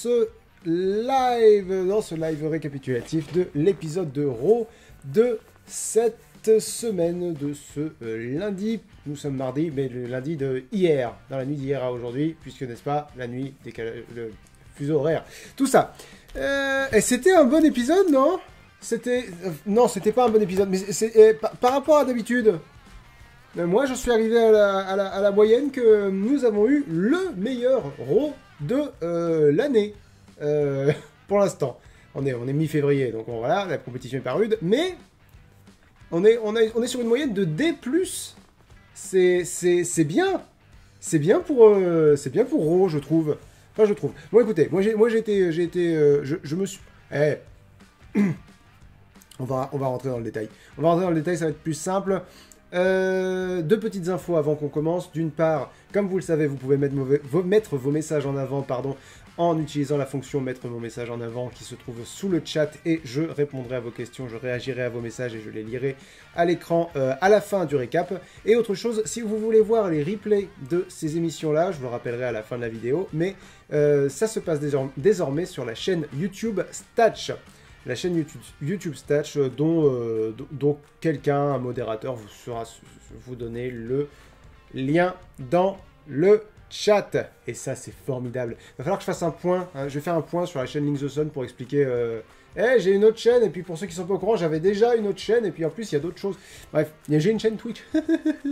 ce live récapitulatif de l'épisode de Raw de cette semaine, de ce lundi. Nous sommes mardi, mais le lundi de hier, dans la nuit d'hier à aujourd'hui, puisque, n'est-ce pas, la nuit, le fuseau horaire, tout ça. Et c'était un bon épisode, non? Non, c'était pas un bon épisode, mais par rapport à d'habitude, moi je suis arrivé à la moyenne que nous avons eu le meilleur Raw de l'année, pour l'instant. On est mi-février, donc voilà, la compétition est pas rude, mais on est sur une moyenne de D+. C'est bien. C'est bien pour Raw, je trouve. Enfin, je trouve. Bon, écoutez, je me suis... On va rentrer dans le détail. On va rentrer dans le détail, ça va être plus simple. Deux petites infos avant qu'on commence. D'une part, comme vous le savez, vous pouvez mettre vos messages en avant, en utilisant la fonction mettre mon message en avant qui se trouve sous le chat, et je répondrai à vos questions, je réagirai à vos messages et je les lirai à l'écran à la fin du récap. Et autre chose, si vous voulez voir les replays de ces émissions-là, je vous le rappellerai à la fin de la vidéo, mais ça se passe désormais sur la chaîne YouTube Statch. La chaîne YouTube Statch dont quelqu'un, un modérateur, vous donner le lien dans le chat. Et ça, c'est formidable. Il va falloir que je fasse un point. Hein. Je vais faire un point sur la chaîne Link the Sun pour expliquer... j'ai une autre chaîne, et puis pour ceux qui sont pas au courant, j'avais déjà une autre chaîne, et puis en plus, il y a d'autres choses. Bref, j'ai une chaîne Twitch,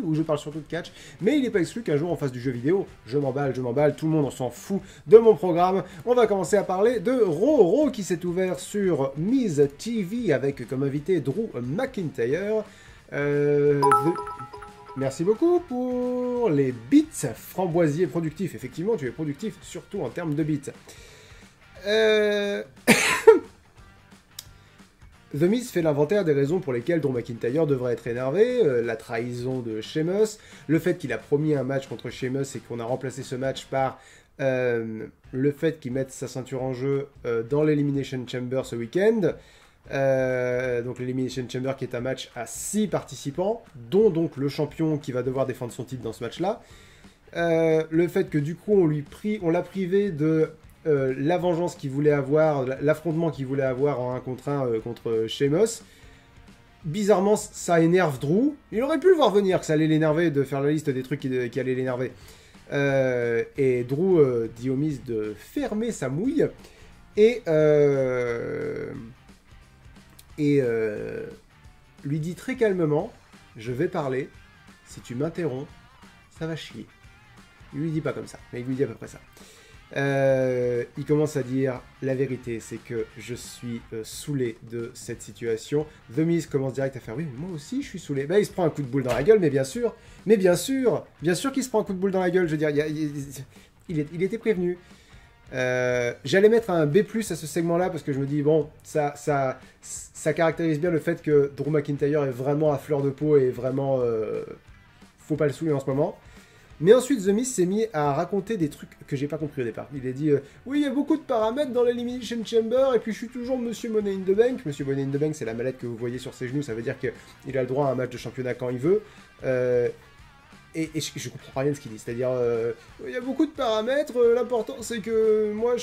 où je parle surtout de catch, mais il n'est pas exclu qu'un jour on fasse du jeu vidéo. Je m'emballe, tout le monde s'en fout de mon programme. On va commencer à parler de Raw qui s'est ouvert sur Miz TV, avec comme invité Drew McIntyre. Merci beaucoup pour les bits framboisiers productifs. Effectivement, tu es productif, surtout en termes de bits. The Miz fait l'inventaire des raisons pour lesquelles Drew McIntyre devrait être énervé, la trahison de Sheamus, le fait qu'il a promis un match contre Sheamus et qu'on a remplacé ce match par le fait qu'il mette sa ceinture en jeu dans l'Elimination Chamber ce week-end. Donc l'Elimination Chamber qui est un match à 6 participants, dont donc le champion qui va devoir défendre son titre dans ce match-là. Le fait que du coup on l'a privé de... la vengeance qu'il voulait avoir, l'affrontement qu'il voulait avoir en 1 contre 1 contre Sheamus. Bizarrement, ça énerve Drew. Il aurait pu le voir venir, que ça allait l'énerver, de faire la liste des trucs qui allaient l'énerver. Et Drew dit au Miz de fermer sa mouille. Et lui dit très calmement, je vais parler, si tu m'interromps, ça va chier. Il lui dit pas comme ça, mais il lui dit à peu près ça. Il commence à dire la vérité, c'est que je suis saoulé de cette situation. The Miz commence direct à faire oui, mais moi aussi je suis saoulé. Ben, il se prend un coup de boule dans la gueule, mais bien sûr qu'il se prend un coup de boule dans la gueule. Je veux dire, il était prévenu. J'allais mettre un B+ à ce segment-là parce que je me dis bon, ça caractérise bien le fait que Drew McIntyre est vraiment à fleur de peau et vraiment faut pas le saouler en ce moment. Mais ensuite, The Miz s'est mis à raconter des trucs que j'ai pas compris au départ. Il a dit oui, il y a beaucoup de paramètres dans l'Elimination Chamber, et puis je suis toujours Monsieur Money in the Bank. Monsieur Money in the Bank, c'est la mallette que vous voyez sur ses genoux, ça veut dire qu'il a le droit à un match de championnat quand il veut. Et je comprends rien de ce qu'il dit, c'est-à-dire il y a beaucoup de paramètres, l'important c'est que moi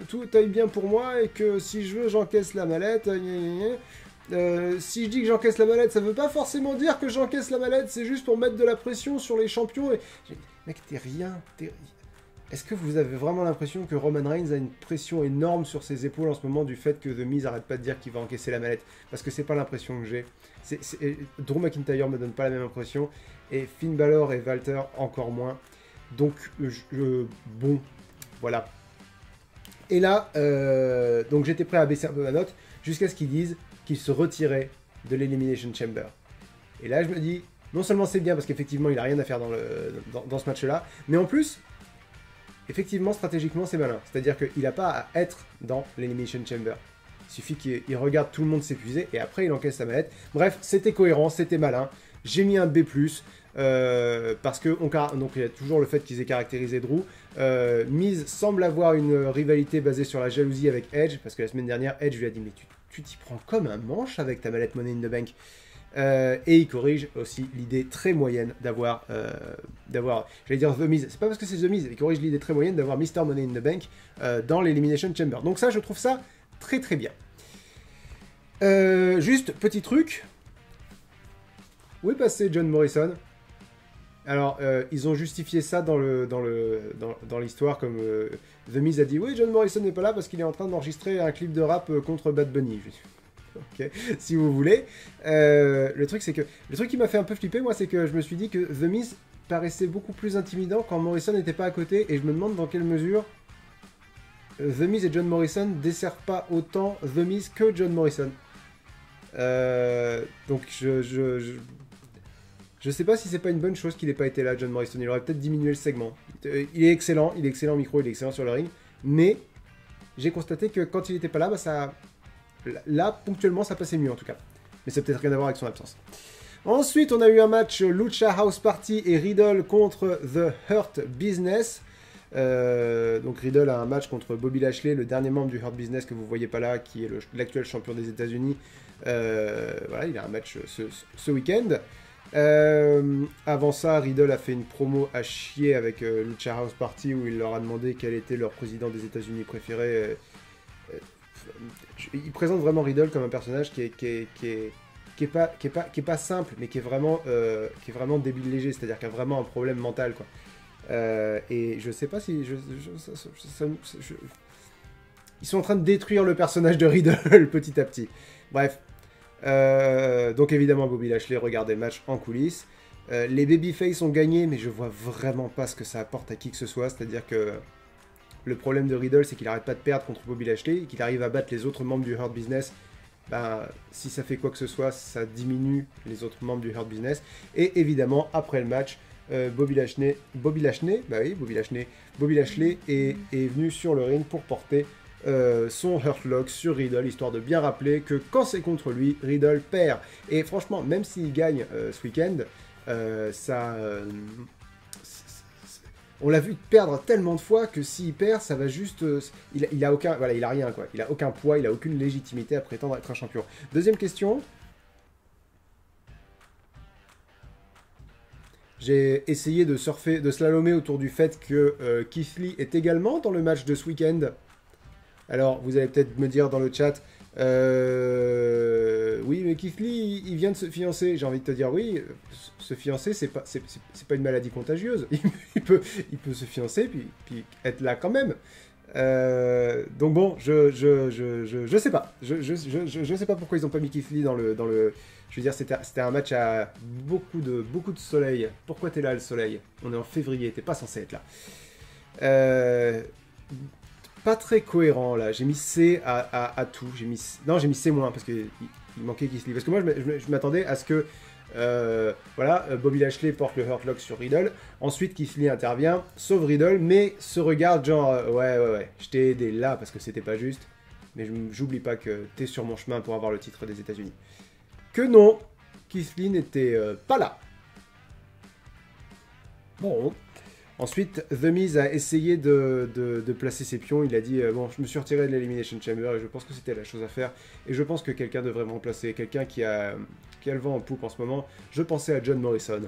tout aille bien pour moi, et que si je veux, j'encaisse la mallette. Si je dis que j'encaisse la mallette, ça veut pas forcément dire que j'encaisse la mallette, c'est juste pour mettre de la pression sur les champions. Mec, Est-ce que vous avez vraiment l'impression que Roman Reigns a une pression énorme sur ses épaules en ce moment du fait que The Miz arrête pas de dire qu'il va encaisser la mallette? Parce que c'est pas l'impression que j'ai. Drew McIntyre me donne pas la même impression, et Finn Balor et Walter encore moins. Donc, bon, voilà. Et là, donc j'étais prêt à baisser un peu ma note, jusqu'à ce qu'ils disent qu'il se retirait de l'Elimination Chamber. Et là, je me dis, non seulement c'est bien, parce qu'effectivement, il a rien à faire dans ce match-là, mais en plus, effectivement, stratégiquement, c'est malin. C'est-à-dire qu'il n'a pas à être dans l'Elimination Chamber. Il suffit qu'il regarde tout le monde s'épuiser, et après, il encaisse la mallette. Bref, c'était cohérent, c'était malin. J'ai mis un B+, parce que donc il y a toujours le fait qu'ils aient caractérisé Drew. Miz semble avoir une rivalité basée sur la jalousie avec Edge, parce que la semaine dernière, Edge lui a dit « Mais tu t'y prends comme un manche avec ta mallette Money in the Bank ». Et il corrige aussi l'idée très moyenne d'avoir, j'allais dire The Miz, c'est pas parce que c'est The Miz, il corrige l'idée très moyenne d'avoir Mr. Money in the Bank dans l'Elimination Chamber. Donc ça, je trouve ça très très bien. Juste, petit truc. Où est passé John Morrison? Alors, ils ont justifié ça dans l'histoire comme The Miz a dit « Oui, John Morrison n'est pas là parce qu'il est en train d'enregistrer un clip de rap contre Bad Bunny. » Ok, si vous voulez. Le truc qui m'a fait un peu flipper, moi, c'est que je me suis dit que The Miz paraissait beaucoup plus intimidant quand Morrison n'était pas à côté, et je me demande dans quelle mesure The Miz et John Morrison desservent pas autant The Miz que John Morrison. Donc je sais pas si c'est pas une bonne chose qu'il ait pas été là, John Morrison. Il aurait peut-être diminué le segment. Il est excellent au micro, il est excellent sur le ring, mais j'ai constaté que quand il était pas là, bah là, ponctuellement, ça passait mieux en tout cas. Mais ça n'a peut-être rien à voir avec son absence. Ensuite, on a eu un match Lucha House Party et Riddle contre The Hurt Business. Donc Riddle a un match contre Bobby Lashley, le dernier membre du Hurt Business que vous voyez pas là, qui est l'actuel champion des États-Unis. Voilà, il a un match ce week-end. Avant ça, Riddle a fait une promo à chier avec Lucha House Party où il leur a demandé quel était leur président des États-Unis préféré. Il présente vraiment Riddle comme un personnage qui est pas simple, mais qui est vraiment débile léger, c'est-à-dire qui a vraiment un problème mental, quoi. Et je sais pas si ils sont en train de détruire le personnage de Riddle petit à petit. Bref. Donc évidemment Bobby Lashley regardait le match en coulisses. Les babyface ont gagné, mais je vois vraiment pas ce que ça apporte à qui que ce soit. C'est-à-dire que le problème de Riddle, c'est qu'il arrête pas de perdre contre Bobby Lashley et qu'il arrive à battre les autres membres du Hurt Business. Ben, si ça fait quoi que ce soit, ça diminue les autres membres du Hurt Business. Et évidemment, après le match, Bobby Lashley est venu sur le ring pour porter son Hurt Lock sur Riddle, histoire de bien rappeler que quand c'est contre lui, Riddle perd. Et franchement, même s'il gagne ce week-end, on l'a vu perdre tellement de fois que s'il perd, ça va juste... il a aucun... Voilà, il a rien, quoi. Il a aucun poids, il a aucune légitimité à prétendre être un champion. Deuxième question. J'ai essayé de surfer, de slalomer autour du fait que Keith Lee est également dans le match de ce week-end. Alors, vous allez peut-être me dire dans le chat, oui, mais Keith Lee, il vient de se fiancer. J'ai envie de te dire, oui, se fiancer, c'est pas une maladie contagieuse. Il peut se fiancer puis être là quand même. Donc bon, je sais pas. Je sais pas pourquoi ils ont pas mis Keith Lee dans le. Je veux dire, c'était un match à beaucoup de soleil. Pourquoi t'es là, le soleil? On est en février, t'es pas censé être là. Pas très cohérent là, j'ai mis C à tout, j'ai mis C- parce qu'il manquait Keith Lee, parce que moi je m'attendais à ce que voilà, Bobby Lashley porte le Hurt Lock sur Riddle, ensuite Keith Lee intervient, sauve Riddle, mais se regarde genre ouais, je t'ai aidé là parce que c'était pas juste, mais j'oublie pas que t'es sur mon chemin pour avoir le titre des États-Unis. Que non, Keith Lee n'était pas là. Bon. Ensuite, The Miz a essayé de placer ses pions. Il a dit bon, je me suis retiré de l'Elimination Chamber et je pense que c'était la chose à faire. Et je pense que quelqu'un devrait me remplacer. Quelqu'un qui a le vent en poupe en ce moment. Je pensais à John Morrison.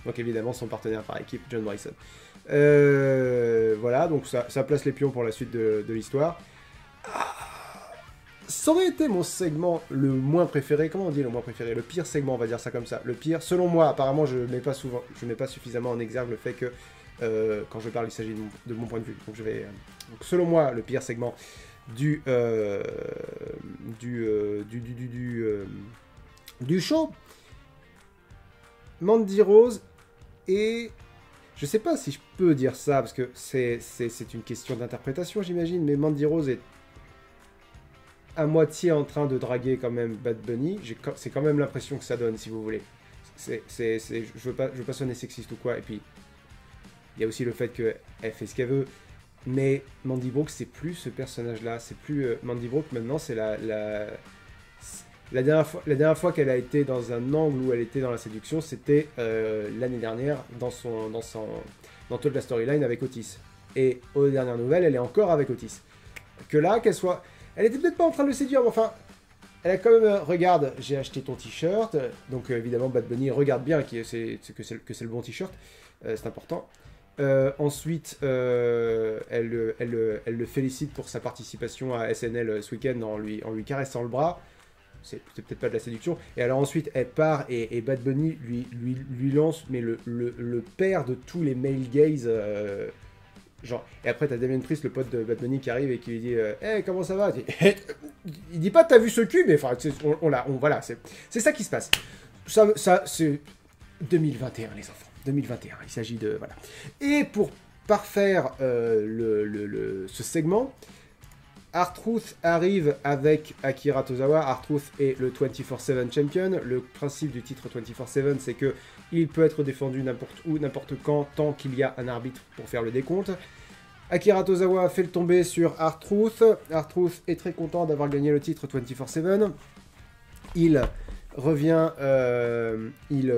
Donc évidemment, son partenaire par équipe, John Morrison. Voilà, donc ça place les pions pour la suite de l'histoire. Ça aurait été mon segment le moins préféré. Comment on dit le moins préféré? Le pire segment, on va dire ça comme ça. Le pire, selon moi, apparemment, je mets pas suffisamment en exergue le fait que quand je parle, il s'agit de mon point de vue. Donc donc selon moi, le pire segment du show, Mandy Rose, et je sais pas si je peux dire ça parce que c'est une question d'interprétation, j'imagine, mais Mandy Rose est à moitié en train de draguer quand même Bad Bunny. C'est quand même l'impression que ça donne, si vous voulez. Je veux pas sonner sexiste ou quoi. Et puis, il y a aussi le fait qu'elle fait ce qu'elle veut. Mais Mandy Brooke, c'est plus ce personnage-là. C'est plus Mandy Brooke, maintenant, c'est la dernière fois qu'elle a été dans un angle où elle était dans la séduction, c'était l'année dernière dans toute la storyline avec Otis. Et aux dernières nouvelles, elle est encore avec Otis. Que là, qu'elle soit... Elle était peut-être pas en train de le séduire, mais enfin... Elle a quand même, regarde, j'ai acheté ton t-shirt. Donc évidemment, Bad Bunny regarde bien que c'est le bon t-shirt. C'est important. Ensuite, elle le félicite pour sa participation à SNL ce week-end en lui caressant le bras. C'est peut-être pas de la séduction. Et alors ensuite, elle part et Bad Bunny lui lance mais le père de tous les male gays. Genre. Et après, t'as Damien Priest, le pote de Bad Bunny, qui arrive et qui lui dit hey, comment ça va? Il dit pas t'as vu ce cul, mais enfin, voilà, c'est ça qui se passe. Ça c'est 2021, les enfants. 2021, il s'agit de... Voilà. Et pour parfaire ce segment, R-Truth arrive avec Akira Tozawa. R-Truth est le 24/7 champion. Le principe du titre 24/7, c'est que il peut être défendu n'importe où, n'importe quand, tant qu'il y a un arbitre pour faire le décompte. Akira Tozawa fait le tomber sur R-Truth. R-Truth est très content d'avoir gagné le titre 24/7. Il revient, il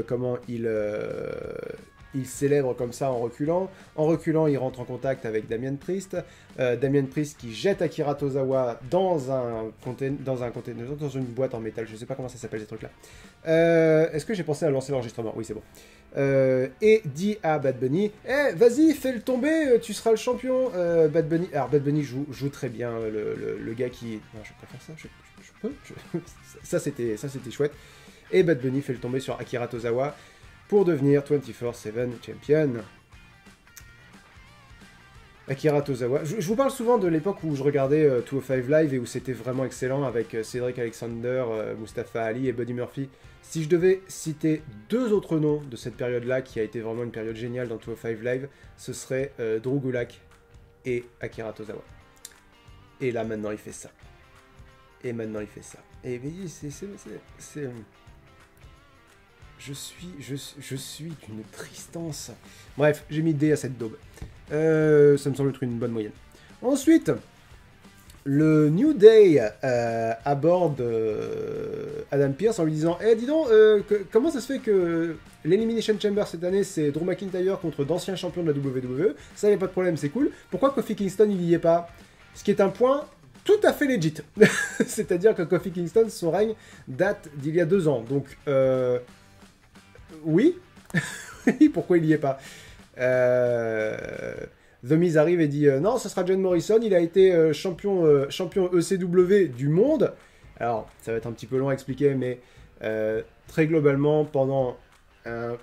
célèbre comme ça en reculant. En reculant, il rentre en contact avec Damien Priest. Damien Priest qui jette Akira Tozawa dans une boîte en métal. Je ne sais pas comment ça s'appelle ces trucs-là. Est-ce que j'ai pensé à lancer l'enregistrement? Oui, c'est bon. Et dit à Bad Bunny, vas-y, fais-le tomber, tu seras le champion. Bad Bunny, alors Bad Bunny joue très bien le gars qui... Non, je préfère ça, je peux ça c'était chouette. Et Bad Bunny fait le tomber sur Akira Tozawa pour devenir 24/7 champion. Akira Tozawa. Je vous parle souvent de l'époque où je regardais 205 Live et où c'était vraiment excellent avec Cedric Alexander, Mustafa Ali et Buddy Murphy. Si je devais citer deux autres noms de cette période-là, qui a été vraiment une période géniale dans 205 Live, ce serait Drew Gulak et Akira Tozawa. Et là, maintenant, il fait ça. Et maintenant, il fait ça. Et c'est... Je suis d'une tristance. Bref, j'ai mis D à cette daube. Ça me semble être une bonne moyenne. Ensuite, le New Day aborde Adam Pearce en lui disant dis donc, comment ça se fait que l'Elimination Chamber cette année, c'est Drew McIntyre contre d'anciens champions de la WWE? Ça, y a pas de problème, c'est cool. Pourquoi Kofi Kingston, il y est pas? Ce qui est un point tout à fait legit. C'est-à-dire que Kofi Kingston, son règne date d'il y a 2 ans. Donc, oui. Pourquoi il y est pas? The Miz arrive et dit non, ce sera John Morrison, il a été champion ECW du monde. Alors, ça va être un petit peu long à expliquer, mais très globalement, pendant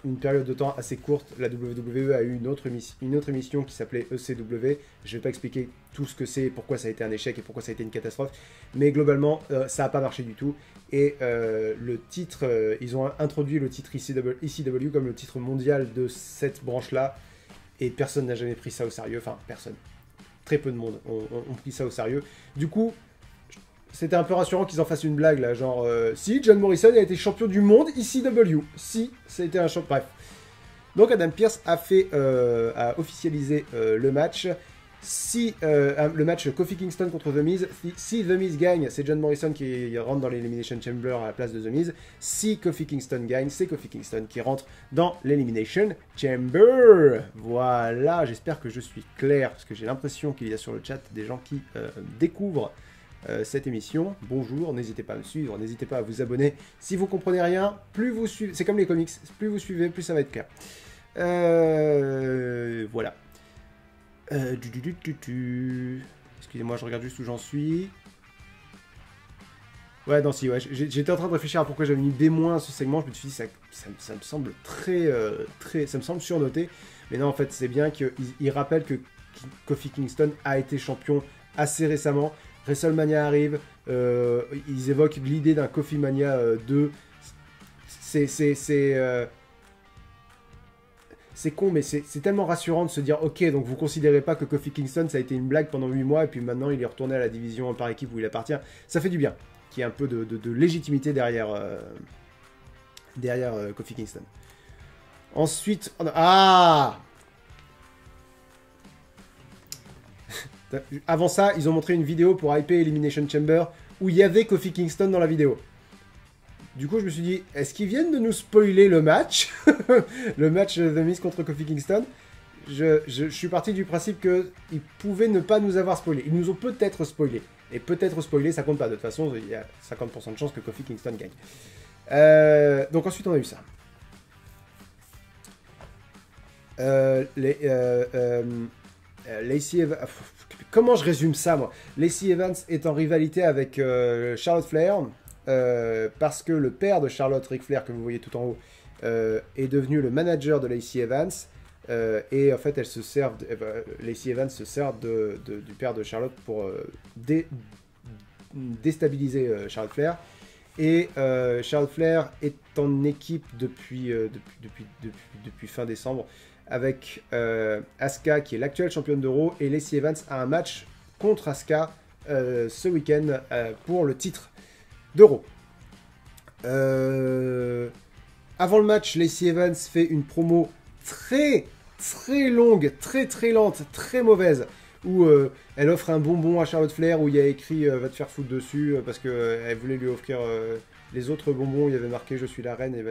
une période de temps assez courte, la WWE a eu une autre émission qui s'appelait ECW. Je ne vais pas expliquer tout ce que c'est, pourquoi ça a été un échec et pourquoi ça a été une catastrophe, mais globalement, ça n'a pas marché du tout. Et le titre, ils ont introduit le titre ECW comme le titre mondial de cette branche-là, et personne n'a jamais pris ça au sérieux. Enfin, personne. Très peu de monde ont pris ça au sérieux. Du coup, c'était un peu rassurant qu'ils en fassent une blague, là, genre, si, John Morrison a été champion du monde ECW. Si, ça a été un champion. Bref. Donc, Adam Pearce a officialisé le match. Si le match Kofi Kingston contre The Miz, si The Miz gagne, c'est John Morrison qui rentre dans l'Elimination Chamber à la place de The Miz. Si Kofi Kingston gagne, c'est Kofi Kingston qui rentre dans l'Elimination Chamber. Voilà, j'espère que je suis clair, parce que j'ai l'impression qu'il y a sur le chat des gens qui découvrent cette émission. Bonjour, n'hésitez pas à me suivre, n'hésitez pas à vous abonner. Si vous comprenez rien, plus vous suivez, c'est comme les comics, plus vous suivez, plus ça va être clair. Voilà. Excusez-moi, je regarde juste où j'en suis. Ouais, non, si, ouais. J'étais en train de réfléchir à pourquoi j'avais mis B- à ce segment. Je me suis dit, ça me semble ça me semble surnoté. Mais non, en fait, c'est bien qu'il rappelle que Kofi Kingston a été champion assez récemment. WrestleMania arrive. Ils évoquent l'idée d'un Kofi Mania 2. C'est con, mais c'est tellement rassurant de se dire, ok, donc vous considérez pas que Kofi Kingston, ça a été une blague pendant 8 mois, et puis maintenant il est retourné à la division par équipe où il appartient. Ça fait du bien, qu'il y ait un peu de légitimité derrière Kofi Kingston. Ensuite, avant ça, ils ont montré une vidéo pour hyper Elimination Chamber, où il y avait Kofi Kingston dans la vidéo. Du coup, je me suis dit, est-ce qu'ils viennent de nous spoiler le match? Le match The Miz contre Kofi Kingston? Je suis parti du principe qu'ils pouvaient ne pas nous avoir spoilé. Ils nous ont peut-être spoilé. Et peut-être spoiler, ça compte pas. De toute façon, il y a 50% de chances que Kofi Kingston gagne. Donc ensuite, on a eu ça. Lacey Evans... Comment je résume ça, moi? Lacey Evans est en rivalité avec Charlotte Flair, parce que le père de Charlotte, Ric Flair, que vous voyez tout en haut, est devenu le manager de Lacey Evans, et en fait, Lacey Evans se sert du père de Charlotte pour déstabiliser Charlotte Flair. Et Charlotte Flair est en équipe depuis fin décembre avec Asuka, qui est l'actuelle championne d'Euro, et Lacey Evans a un match contre Asuka ce week-end pour le titre d'Euro. Avant le match, Lacey Evans fait une promo très longue, très lente, très mauvaise, où elle offre un bonbon à Charlotte Flair où il y a écrit va te faire foutre dessus, parce qu'elle voulait lui offrir les autres bonbons, il y avait marqué je suis la reine, et,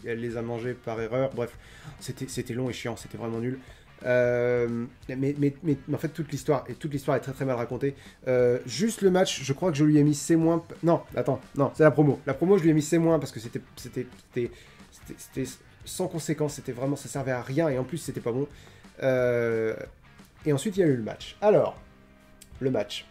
elle les a mangés par erreur. Bref, c'était long et chiant, c'était vraiment nul. Mais en fait toute l'histoire est très mal racontée. Juste le match, je crois que je lui ai mis C-. Non, attends, non, c'est la promo. La promo, je lui ai mis C- parce que c'était sans conséquence, c'était vraiment, ça servait à rien, et en plus c'était pas bon. Et ensuite il y a eu le match. Alors, le match.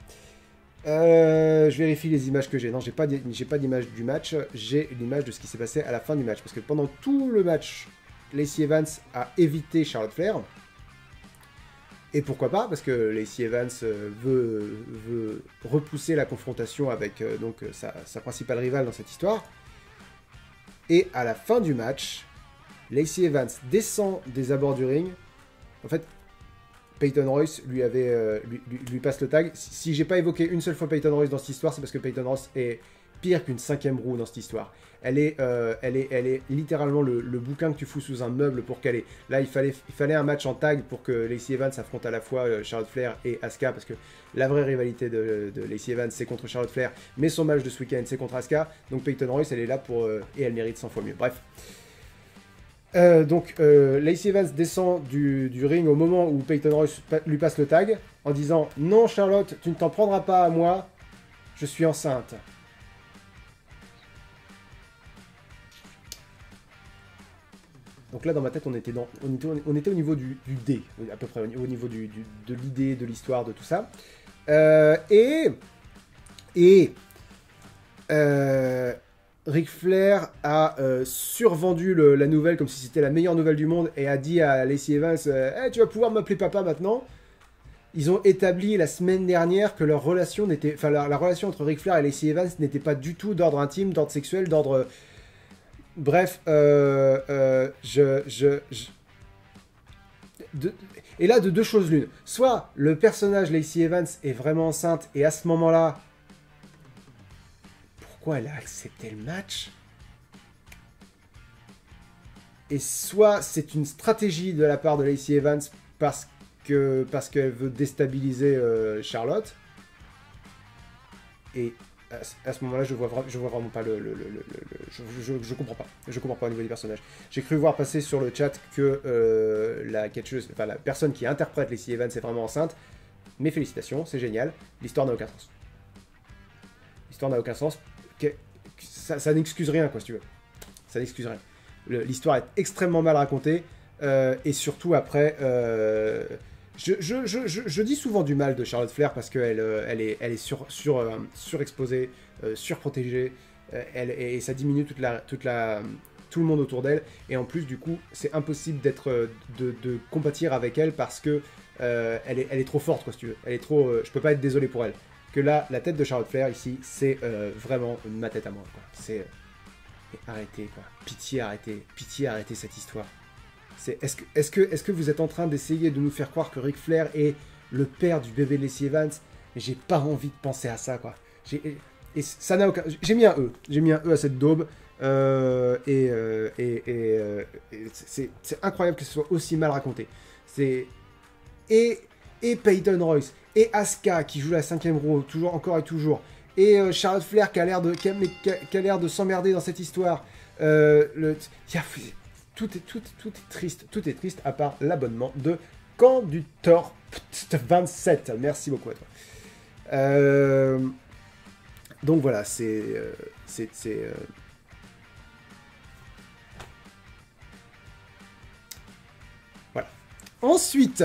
Je vérifie les images que j'ai. Non, j'ai pas d'image du match. J'ai l'image de ce qui s'est passé à la fin du match. Parce que pendant tout le match, Lacey Evans a évité Charlotte Flair. Et pourquoi pas? Parce que Lacey Evans veut repousser la confrontation avec sa principale rivale dans cette histoire. Et à la fin du match, Lacey Evans descend des abords du ring. En fait, Peyton Royce lui passe le tag. Si j'ai pas évoqué une seule fois Peyton Royce dans cette histoire, c'est parce que Peyton Royce est pire qu'une 5e roue dans cette histoire. Elle est littéralement le bouquin que tu fous sous un meuble pour caler. Là, il fallait un match en tag pour que Lacey Evans affronte à la fois Charlotte Flair et Asuka, parce que la vraie rivalité de Lacey Evans, c'est contre Charlotte Flair, mais son match de ce week-end, c'est contre Asuka. Donc Peyton Royce, elle est là et elle mérite 100 fois mieux. Bref. Lacey Evans descend du ring au moment où Peyton Royce lui passe le tag en disant « Non Charlotte, tu ne t'en prendras pas à moi, je suis enceinte ». Donc là dans ma tête on était au niveau du D, à peu près, au niveau de l'idée, de l'histoire, de tout ça. Ric Flair a survendu la nouvelle comme si c'était la meilleure nouvelle du monde et a dit à Lacey Evans hey, tu vas pouvoir m'appeler papa maintenant. Ils ont établi la semaine dernière que leur relation n'était, enfin la relation entre Ric Flair et Lacey Evans n'était pas du tout d'ordre intime, d'ordre sexuel, d'ordre... Bref, et là de deux choses l'une. Soit le personnage Lacey Evans est vraiment enceinte et à ce moment-là, pourquoi elle a accepté le match? Et soit c'est une stratégie de la part de Lacey Evans parce qu'elle veut déstabiliser Charlotte. Et à ce moment-là, je vois vraiment pas je comprends pas. Je comprends pas au niveau des personnages. J'ai cru voir passer sur le chat que la catcheuse, enfin la personne qui interprète Lacey Evans est vraiment enceinte. Mes félicitations, c'est génial. L'histoire n'a aucun sens. L'histoire n'a aucun sens. Ça n'excuse rien, quoi, si tu veux. Ça n'excuse rien. L'histoire est extrêmement mal racontée. Et surtout, après... Je dis souvent du mal de Charlotte Flair parce qu'elle est surexposée, surprotégée, et ça diminue tout le monde autour d'elle. Et en plus, du coup, c'est impossible de compatir avec elle parce que elle est trop forte, quoi, si tu veux. Elle est trop... je peux pas être désolé pour elle. Que là, la tête de Charlotte Flair, ici, c'est vraiment ma tête à moi, quoi. C'est... arrêtez, quoi. Pitié, arrêtez cette histoire. Est-ce que vous êtes en train d'essayer de nous faire croire que Ric Flair est le père du bébé Lacey Evans? J'ai pas envie de penser à ça, quoi. Et ça n'a aucun... J'ai mis un E. J'ai mis un E à cette daube. C'est incroyable que ce soit aussi mal raconté. Et Peyton Royce, et Asuka qui joue la 5e roue, encore et toujours, et Charlotte Flair qui a l'air de s'emmerder dans cette histoire. Tout est triste à part l'abonnement de Camp du Tort 27. Merci beaucoup à toi. Donc voilà, voilà. Ensuite,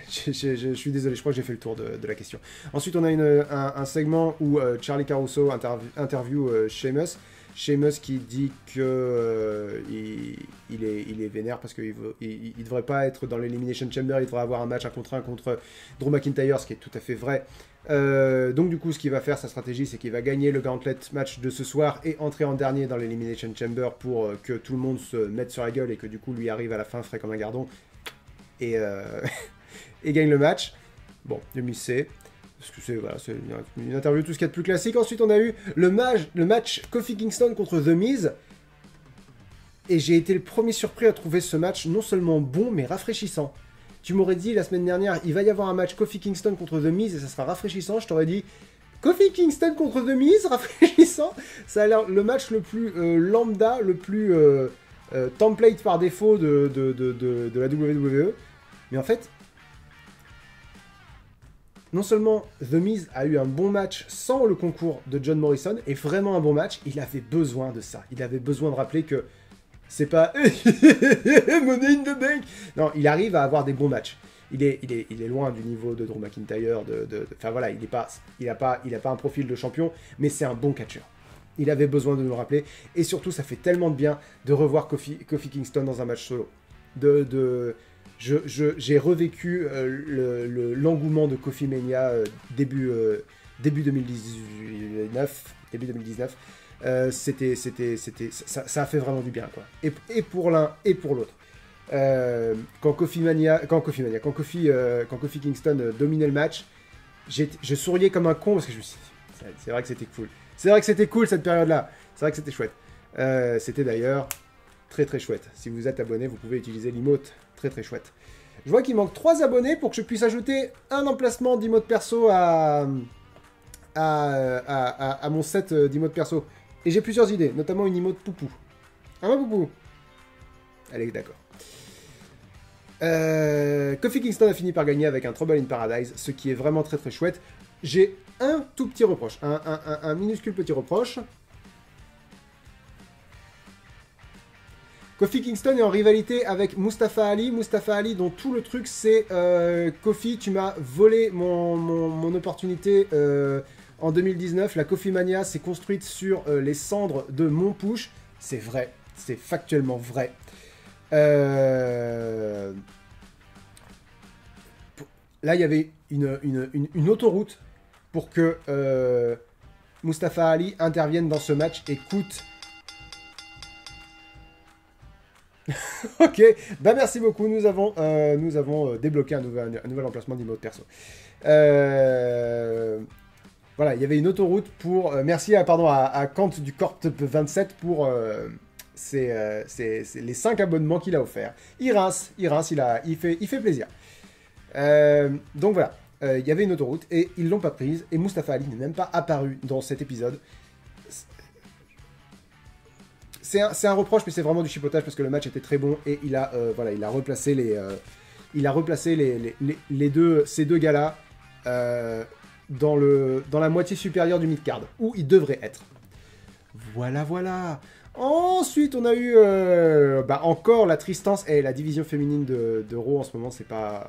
je suis désolé, je crois que j'ai fait le tour de la question. Ensuite, on a un segment où Charlie Caruso interview Sheamus. Sheamus qui dit que il est vénère parce qu'il ne devrait pas être dans l'Elimination Chamber, il devrait avoir un match 1 contre Drew McIntyre, ce qui est tout à fait vrai. Donc du coup, ce qu'il va faire, sa stratégie, c'est qu'il va gagner le gauntlet match de ce soir et entrer en dernier dans l'Elimination Chamber pour que tout le monde se mette sur la gueule et que du coup, lui arrive à la fin frais comme un gardon et, et gagne le match. Bon, demi C. Parce que c'est une interview tout ce qu'il y a de plus classique. Ensuite, on a eu le match Kofi Kingston contre The Miz. Et j'ai été le premier surpris à trouver ce match non seulement bon, mais rafraîchissant. Tu m'aurais dit la semaine dernière, il va y avoir un match Kofi Kingston contre The Miz et ça sera rafraîchissant. Je t'aurais dit, Kofi Kingston contre The Miz, rafraîchissant. Ça a l'air le match le plus lambda, le plus template par défaut de la WWE. Mais en fait, non seulement The Miz a eu un bon match sans le concours de John Morrison, et vraiment un bon match, il avait besoin de ça. Il avait besoin de rappeler que c'est pas Money in the Bank. Non, il arrive à avoir des bons matchs. Il est loin du niveau de Drew McIntyre. Enfin voilà, il a pas un profil de champion, mais c'est un bon catcheur. Il avait besoin de nous le rappeler, et surtout, ça fait tellement de bien de revoir Kofi Kingston dans un match solo. J'ai revécu l'engouement de Kofi Mania début 2019. Ça a fait vraiment du bien, quoi. Et pour l'un et pour l'autre. Quand Kofi Kingston dominait le match, je souriais comme un con parce que je me suis dit, c'est vrai que c'était cool. C'est vrai que c'était cool cette période-là. C'est vrai que c'était chouette. C'était d'ailleurs très très chouette. Si vous êtes abonné, vous pouvez utiliser l'emote. Très très chouette. Je vois qu'il manque 3 abonnés pour que je puisse ajouter un emplacement d'emote perso à mon set d'emote perso. Et j'ai plusieurs idées, notamment une emote poupou. Un poupou. Allez, d'accord. Kofi Kingston a fini par gagner avec un Trouble in Paradise, ce qui est vraiment très très chouette. J'ai un tout petit reproche, un minuscule petit reproche. Kofi Kingston est en rivalité avec Mustafa Ali. Mustafa Ali, dont tout le truc c'est Kofi, tu m'as volé mon opportunité en 2019. La Kofi Mania s'est construite sur les cendres de mon push. C'est vrai, c'est factuellement vrai. Là, il y avait une autoroute pour que Mustafa Ali intervienne dans ce match et coûte. Ok, bah merci beaucoup, nous avons débloqué un nouvel emplacement d'emote perso. Voilà, il y avait une autoroute pour... merci à Kant du Corp 27 pour les 5 abonnements qu'il a offerts. Il rince, il fait plaisir. Donc voilà, il y avait une autoroute et ils l'ont pas prise et Mustafa Ali n'est même pas apparu dans cet épisode. C'est un reproche, mais c'est vraiment du chipotage parce que le match était très bon et il a replacé ces deux gars-là dans la moitié supérieure du mid-card, où ils devraient être. Voilà. Ensuite, on a eu encore la tristance et la division féminine de Raw en ce moment, c'est pas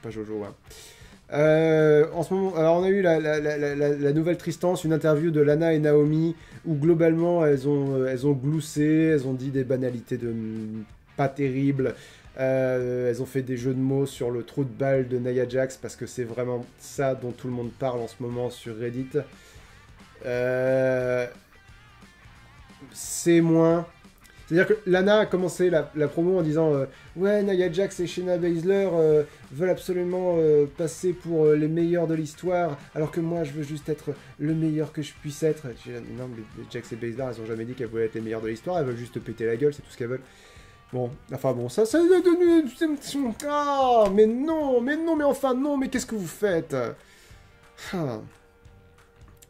Jojo. Hein. En ce moment, alors on a eu la nouvelle Tristance, une interview de Lana et Naomi où globalement elles ont gloussé, elles ont dit des banalités pas terribles, elles ont fait des jeux de mots sur le trou de balle de Nia Jax parce que c'est vraiment ça dont tout le monde parle en ce moment sur Reddit. C'est moins... C'est-à-dire que Lana a commencé la promo en disant ouais, Nia Jax et Shayna Baszler veulent absolument passer pour les meilleurs de l'histoire, alors que moi je veux juste être le meilleur que je puisse être. Non, mais Jax et Baszler, elles ont jamais dit qu'elles voulaient être les meilleures de l'histoire, elles veulent juste péter la gueule, c'est tout ce qu'elles veulent. Bon, ça... Ah, mais non, mais enfin non, mais qu'est-ce que vous faites?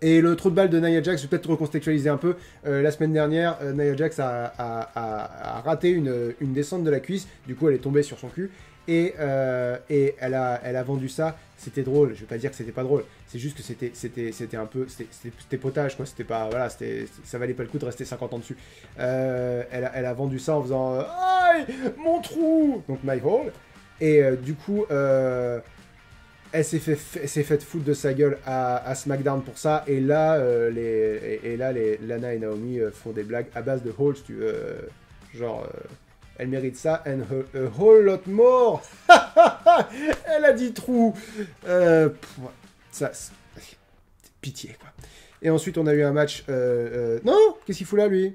Et le trou de balle de Nia Jax, je vais peut-être recontextualiser un peu. La semaine dernière, Nia Jax a raté une descente de la cuisse. Du coup, elle est tombée sur son cul. et elle a vendu ça. C'était drôle, je vais pas dire que c'était pas drôle, c'est juste que c'était un peu, c'était potage, quoi, c'était pas, voilà, ça valait pas le coup de rester 50 ans dessus. Elle a vendu ça en faisant aïe, mon trou, donc my hole, et du coup, elle s'est fait foutre de sa gueule à SmackDown pour ça, et là, Lana et Naomi font des blagues à base de holes, genre... elle mérite ça, and a whole lot more. Elle a dit trou. Ça, pitié, quoi. Et ensuite, on a eu un match... Non, qu'est-ce qu'il fout là, lui?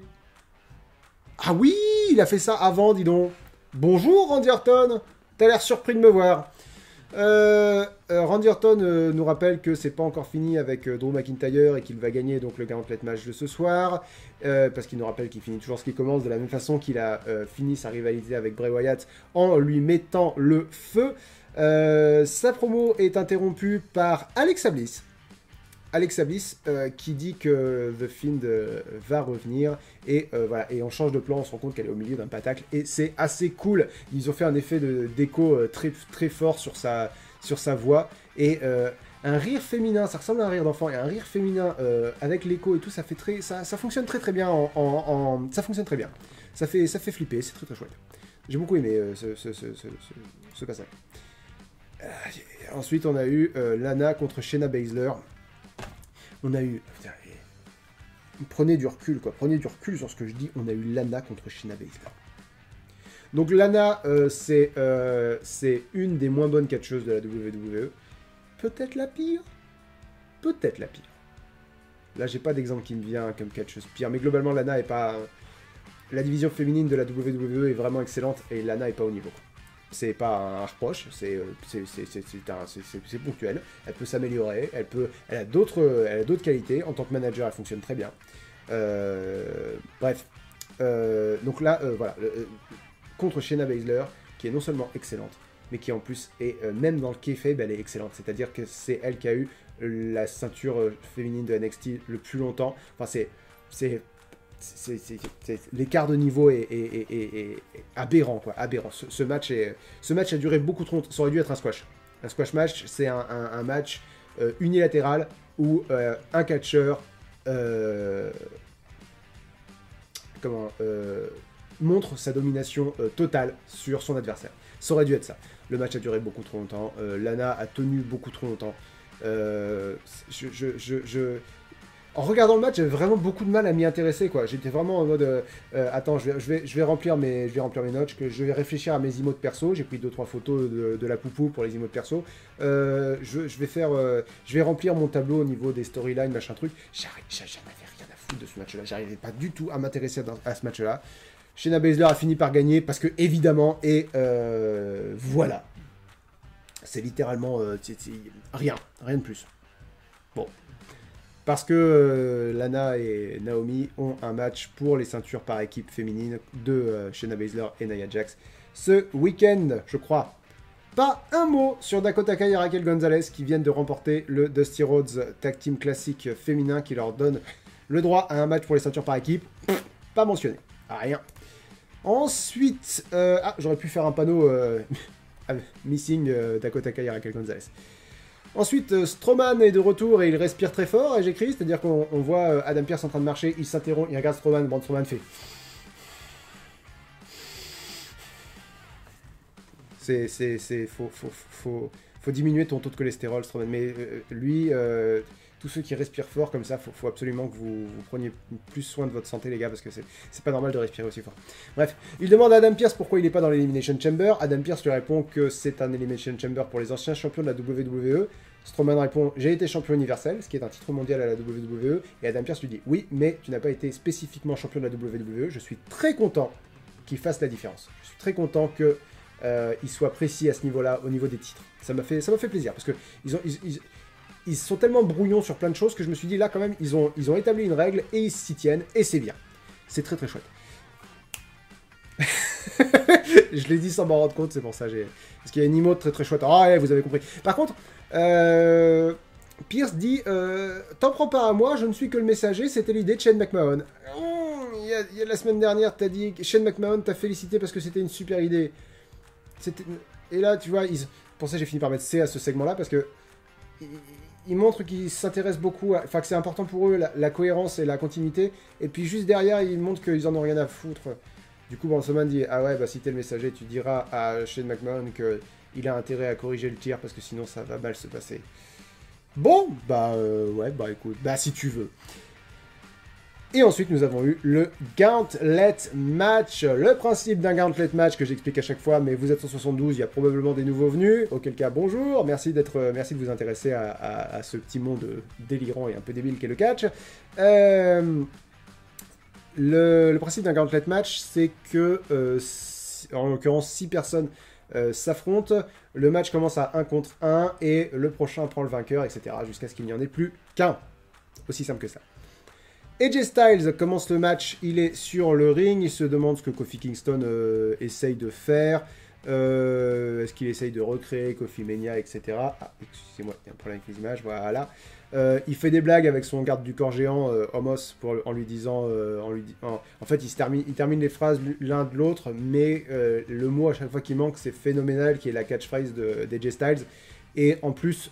Ah oui, il a fait ça avant, dis donc. Bonjour, Randy Orton. T'as l'air surpris de me voir. Randy Orton nous rappelle que c'est pas encore fini avec Drew McIntyre et qu'il va gagner donc le Gauntlet match de ce soir, parce qu'il nous rappelle qu'il finit toujours ce qui commence de la même façon qu'il a fini sa rivalité avec Bray Wyatt en lui mettant le feu. Sa promo est interrompue par Alexa Bliss. Alexa Bliss qui dit que The Fiend va revenir et voilà, et on change de plan, on se rend compte qu'elle est au milieu d'un patacle et c'est assez cool. Ils ont fait un effet d'écho très, très fort sur sa voix et un rire féminin, ça ressemble à un rire d'enfant et un rire féminin avec l'écho et tout, ça fonctionne très très bien ça fonctionne très bien. Ça fait flipper, c'est très très chouette. J'ai beaucoup aimé ce passage. Ensuite on a eu Lana contre Shayna Baszler. On a eu... Putain, prenez du recul, quoi. Prenez du recul sur ce que je dis. On a eu Lana contre Shayna Baszler. Donc Lana, c'est une des moins bonnes catcheuses de la WWE. Peut-être la pire. Peut-être la pire. Là, j'ai pas d'exemple qui me vient comme catcheuse pire. Mais globalement, Lana est pas... La division féminine de la WWE est vraiment excellente et Lana est pas au niveau. C'est pas un reproche, c'est ponctuel. Elle peut s'améliorer, elle a d'autres qualités. En tant que manager, elle fonctionne très bien. Bref. Donc là, voilà. Contre Shayna Baszler, qui est non seulement excellente, mais qui en plus est, même dans le kayfabe, elle est excellente. C'est-à-dire que c'est elle qui a eu la ceinture féminine de NXT le plus longtemps. Enfin, l'écart de niveau est aberrant, quoi, aberrant. Ce match a duré beaucoup trop longtemps. Ça aurait dû être un squash. Un squash match, c'est un match unilatéral où un catcheur montre sa domination totale sur son adversaire. Ça aurait dû être ça. Le match a duré beaucoup trop longtemps. Lana a tenu beaucoup trop longtemps. En regardant le match, j'avais vraiment beaucoup de mal à m'y intéresser, quoi. J'étais vraiment en mode attends, je vais remplir mes notes, je vais réfléchir à mes emotes perso. J'ai pris 2-3 photos de la poupou pour les emotes perso. Je vais remplir mon tableau au niveau des storylines, machin truc. J'en avais rien à foutre de ce match-là. J'arrivais pas du tout à m'intéresser à ce match-là. Shayna Baszler a fini par gagner parce que évidemment et voilà. C'est littéralement rien de plus. Bon. Parce que Lana et Naomi ont un match pour les ceintures par équipe féminine de Shayna Baszler et Nia Jax ce week-end, je crois. Pas un mot sur Dakota Kai et Raquel Gonzalez qui viennent de remporter le Dusty Rhodes Tag Team Classic féminin qui leur donne le droit à un match pour les ceintures par équipe. Pas mentionné. Rien. Ensuite, j'aurais pu faire un panneau missing Dakota Kai et Raquel Gonzalez. Ensuite, Strowman est de retour et il respire très fort, et j'écris, c'est-à-dire qu'on voit Adam Pearce en train de marcher, il s'interrompt, il regarde Strowman, bon, Strowman fait... Faut diminuer ton taux de cholestérol, Strowman, mais lui, tous ceux qui respirent fort comme ça, faut absolument que vous preniez plus soin de votre santé, les gars, parce que c'est pas normal de respirer aussi fort. Bref, il demande à Adam Pearce pourquoi il n'est pas dans l'Elimination Chamber. Adam Pearce lui répond que c'est un Elimination Chamber pour les anciens champions de la WWE. Strowman répond « J'ai été champion universel », ce qui est un titre mondial à la WWE. Et Adam Pearce lui dit « Oui, mais tu n'as pas été spécifiquement champion de la WWE. Je suis très content qu'il fasse la différence. Je suis très content qu'il soit précis à ce niveau-là, au niveau des titres. Ça m'a fait plaisir, parce que ils sont tellement brouillons sur plein de choses que je me suis dit, là, quand même, ils ont établi une règle et ils s'y tiennent, et c'est bien. C'est très très chouette. Je l'ai dit sans m'en rendre compte, c'est pour ça. Parce qu'il y a une emote très très chouette. Ah ouais, vous avez compris. Par contre, Pierce dit, t'en prends pas à moi, je ne suis que le messager, c'était l'idée de Shane McMahon. Il y a la semaine dernière, t'as dit, Shane McMahon t'a félicité parce que c'était une super idée. Et là, tu vois, pour ça j'ai fini par mettre C à ce segment-là, parce que ils montrent qu'ils s'intéressent beaucoup, enfin que c'est important pour eux, la cohérence et la continuité, et puis juste derrière, ils montrent qu'ils en ont rien à foutre. Du coup, Braun Strowman dit, ah ouais, bah si t'es le messager, tu diras à Shane McMahon qu'il a intérêt à corriger le tir, parce que sinon ça va mal se passer. Bon, bah ouais, bah écoute, bah si tu veux. Et ensuite, nous avons eu le Gauntlet Match. Le principe d'un Gauntlet Match que j'explique à chaque fois, mais vous êtes 172, il y a probablement des nouveaux venus. Auquel cas, bonjour. Merci de vous intéresser à ce petit monde délirant et un peu débile qu'est le catch. Le principe d'un Gauntlet Match, c'est que, en l'occurrence, 6 personnes s'affrontent. Le match commence à 1 contre 1 et le prochain prend le vainqueur, etc. jusqu'à ce qu'il n'y en ait plus qu'un. Aussi simple que ça. AJ Styles commence le match, il est sur le ring, il se demande ce que Kofi Kingston essaye de faire. Est-ce qu'il essaye de recréer Kofi Mania, etc. Ah, excusez-moi, il y a un problème avec les images, voilà. Il fait des blagues avec son garde du corps géant, Omos, en lui disant... en fait, il termine les phrases l'un de l'autre, mais le mot à chaque fois qui manque, c'est phénoménal, qui est la catchphrase d'AJ Styles. Et en plus,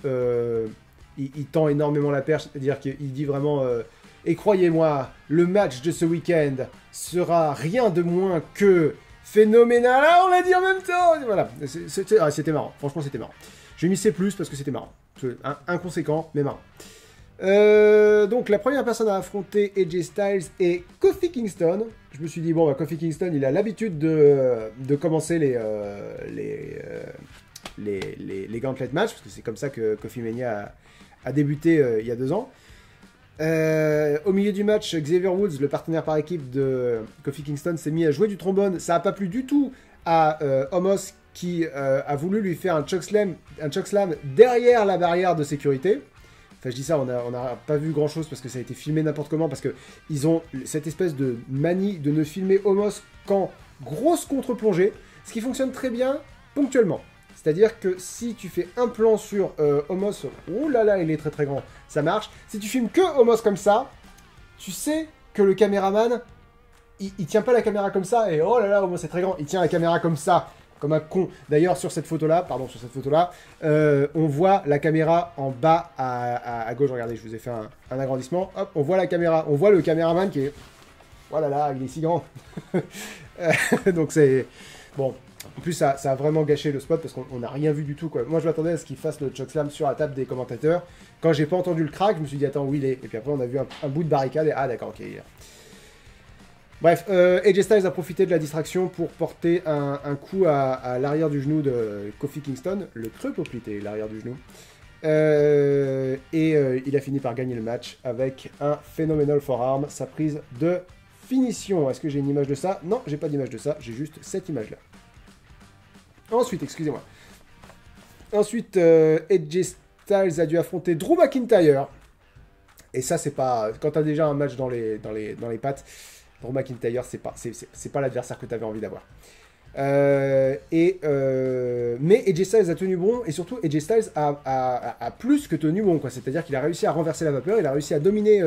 il tend énormément la perche, c'est-à-dire qu'il dit vraiment... Et croyez-moi, le match de ce week-end sera rien de moins que phénoménal. Ah, on l'a dit en même temps. Voilà, c'était marrant. Franchement, c'était marrant. J'ai mis C+, parce que c'était marrant. Inconséquent, mais marrant. Donc, la première personne à affronter AJ Styles est Kofi Kingston. Je me suis dit, bon, bah, Kofi Kingston, il a l'habitude de commencer les Gauntlet Match, parce que c'est comme ça que Kofi Mania a débuté il y a 2 ans. Au milieu du match, Xavier Woods, le partenaire par équipe de Kofi Kingston, s'est mis à jouer du trombone. Ça n'a pas plu du tout à Omos, qui a voulu lui faire un chokeslam derrière la barrière de sécurité. Enfin, je dis ça, on n'a pas vu grand-chose parce que ça a été filmé n'importe comment, parce qu'ils ont cette espèce de manie de ne filmer Omos qu'en grosse contre-plongée, ce qui fonctionne très bien ponctuellement. C'est-à-dire que si tu fais un plan sur Omos, oh là là, il est très très grand, ça marche. Si tu filmes que Omos comme ça, tu sais que le caméraman, il tient pas la caméra comme ça, et oh là là, Omos c'est très grand, il tient la caméra comme ça, comme un con. D'ailleurs, sur cette photo-là, on voit la caméra en bas à gauche. Regardez, je vous ai fait un agrandissement. Hop, on voit la caméra, on voit le caméraman qui est... Voilà, là, il est si grand. Donc c'est... Bon... En plus, ça a vraiment gâché le spot parce qu'on n'a rien vu du tout, quoi. Moi, je m'attendais à ce qu'il fasse le chokeslam sur la table des commentateurs. Quand j'ai pas entendu le crack, je me suis dit, attends, où il est? Et puis après, on a vu un bout de barricade et ah, d'accord, ok, il est là. Bref, AJ Styles a profité de la distraction pour porter un coup à l'arrière du genou de Kofi Kingston, le creux poplité, l'arrière du genou. Il a fini par gagner le match avec un Phenomenal Forearm, sa prise de finition. Est-ce que j'ai une image de ça? Non, j'ai pas d'image de ça, j'ai juste cette image-là. Ensuite, excusez-moi. Ensuite, AJ Styles a dû affronter Drew McIntyre. Et ça, c'est pas... Quand t'as déjà un match dans les pattes, Drew McIntyre, c'est pas l'adversaire que t'avais envie d'avoir. Mais AJ Styles a tenu bon, et surtout, AJ Styles a plus que tenu bon, quoi. C'est-à-dire qu'il a réussi à renverser la vapeur, il a réussi à dominer...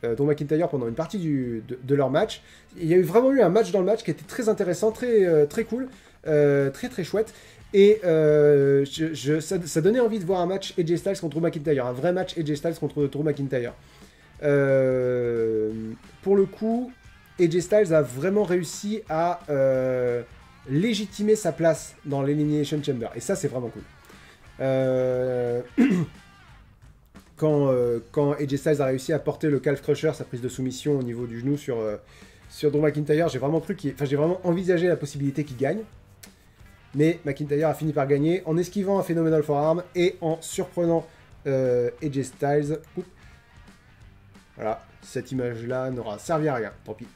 Drew McIntyre pendant une partie de leur match. Il y a vraiment eu un match dans le match qui était très intéressant, très cool, très chouette. Et ça donnait envie de voir un match AJ Styles contre Drew McIntyre, un vrai match AJ Styles contre Drew McIntyre. Pour le coup, AJ Styles a vraiment réussi à légitimer sa place dans l'Elimination Chamber. Et ça, c'est vraiment cool. Quand AJ Styles a réussi à porter le Calf Crusher, sa prise de soumission au niveau du genou sur Drew McIntyre, j'ai vraiment envisagé la possibilité qu'il gagne. Mais McIntyre a fini par gagner en esquivant un Phenomenal Forearm et en surprenant AJ Styles. Oups. Voilà, cette image-là n'aura servi à rien, tant pis.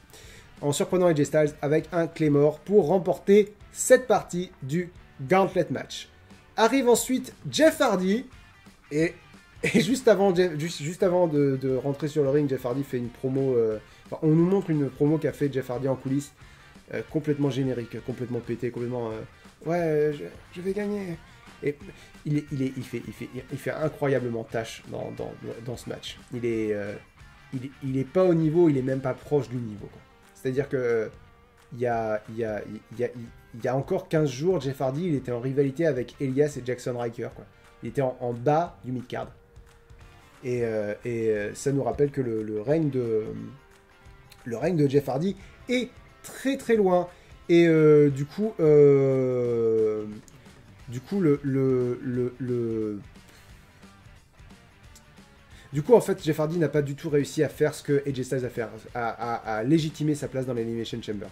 En surprenant AJ Styles avec un Claymore pour remporter cette partie du Gauntlet Match. Arrive ensuite Jeff Hardy et juste avant de rentrer sur le ring, Jeff Hardy fait une promo... on nous montre une promo qu'a fait Jeff Hardy en coulisses, complètement générique, complètement pété, complètement... ouais, je vais gagner. Et il fait incroyablement tâche dans ce match. Il est pas au niveau, il est même pas proche du niveau, quoi. C'est-à-dire que y a encore 15 jours, Jeff Hardy, il était en rivalité avec Elias et Jackson Ryker, quoi. Il était en bas du mid-card. Et ça nous rappelle que le règne de Jeff Hardy est très très loin. Et du coup, en fait, Jeff Hardy n'a pas du tout réussi à faire ce que AJ Styles a fait, à légitimer sa place dans l'Elimination Chamber.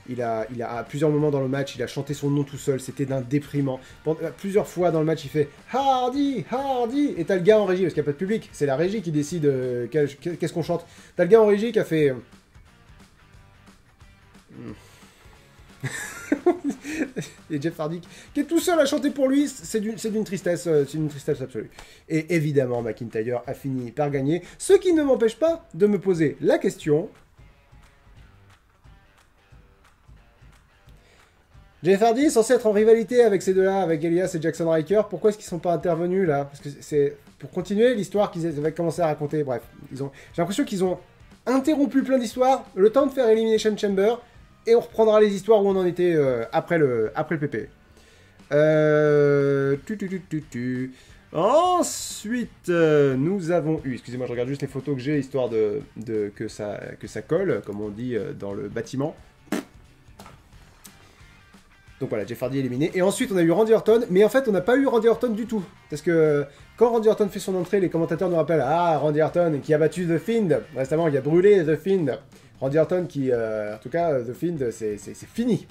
Il a, à plusieurs moments dans le match, il a chanté son nom tout seul, c'était d'un déprimant. Plusieurs fois dans le match, il fait Hardy, Hardy, et t'as le gars en régie, parce qu'il n'y a pas de public, c'est la régie qui décide qu'est-ce qu'on chante. T'as le gars en régie qui a fait... Et Jeff Hardy qui est tout seul à chanter pour lui, c'est d'une tristesse, absolue. Et évidemment, McIntyre a fini par gagner, ce qui ne m'empêche pas de me poser la question. Jeff Hardy est censé être en rivalité avec ces deux-là, avec Elias et Jackson Ryker. Pourquoi est-ce qu'ils ne sont pas intervenus là? Parce que c'est pour continuer l'histoire qu'ils avaient commencé à raconter. Bref, j'ai l'impression qu'ils ont interrompu plein d'histoires, le temps de faire Elimination Chamber, et on reprendra les histoires où on en était après le PP. Ensuite, nous avons eu... Excusez-moi, je regarde juste les photos que j'ai, histoire que ça colle, comme on dit dans le bâtiment. Donc voilà, Jeff Hardy éliminé. Et ensuite, on a eu Randy Orton. Mais en fait, on n'a pas eu Randy Orton du tout. Parce que quand Randy Orton fait son entrée, les commentateurs nous rappellent « Ah, Randy Orton qui a battu The Fiend. Récemment, il a brûlé The Fiend. » Randy Orton qui, en tout cas, The Fiend, c'est fini.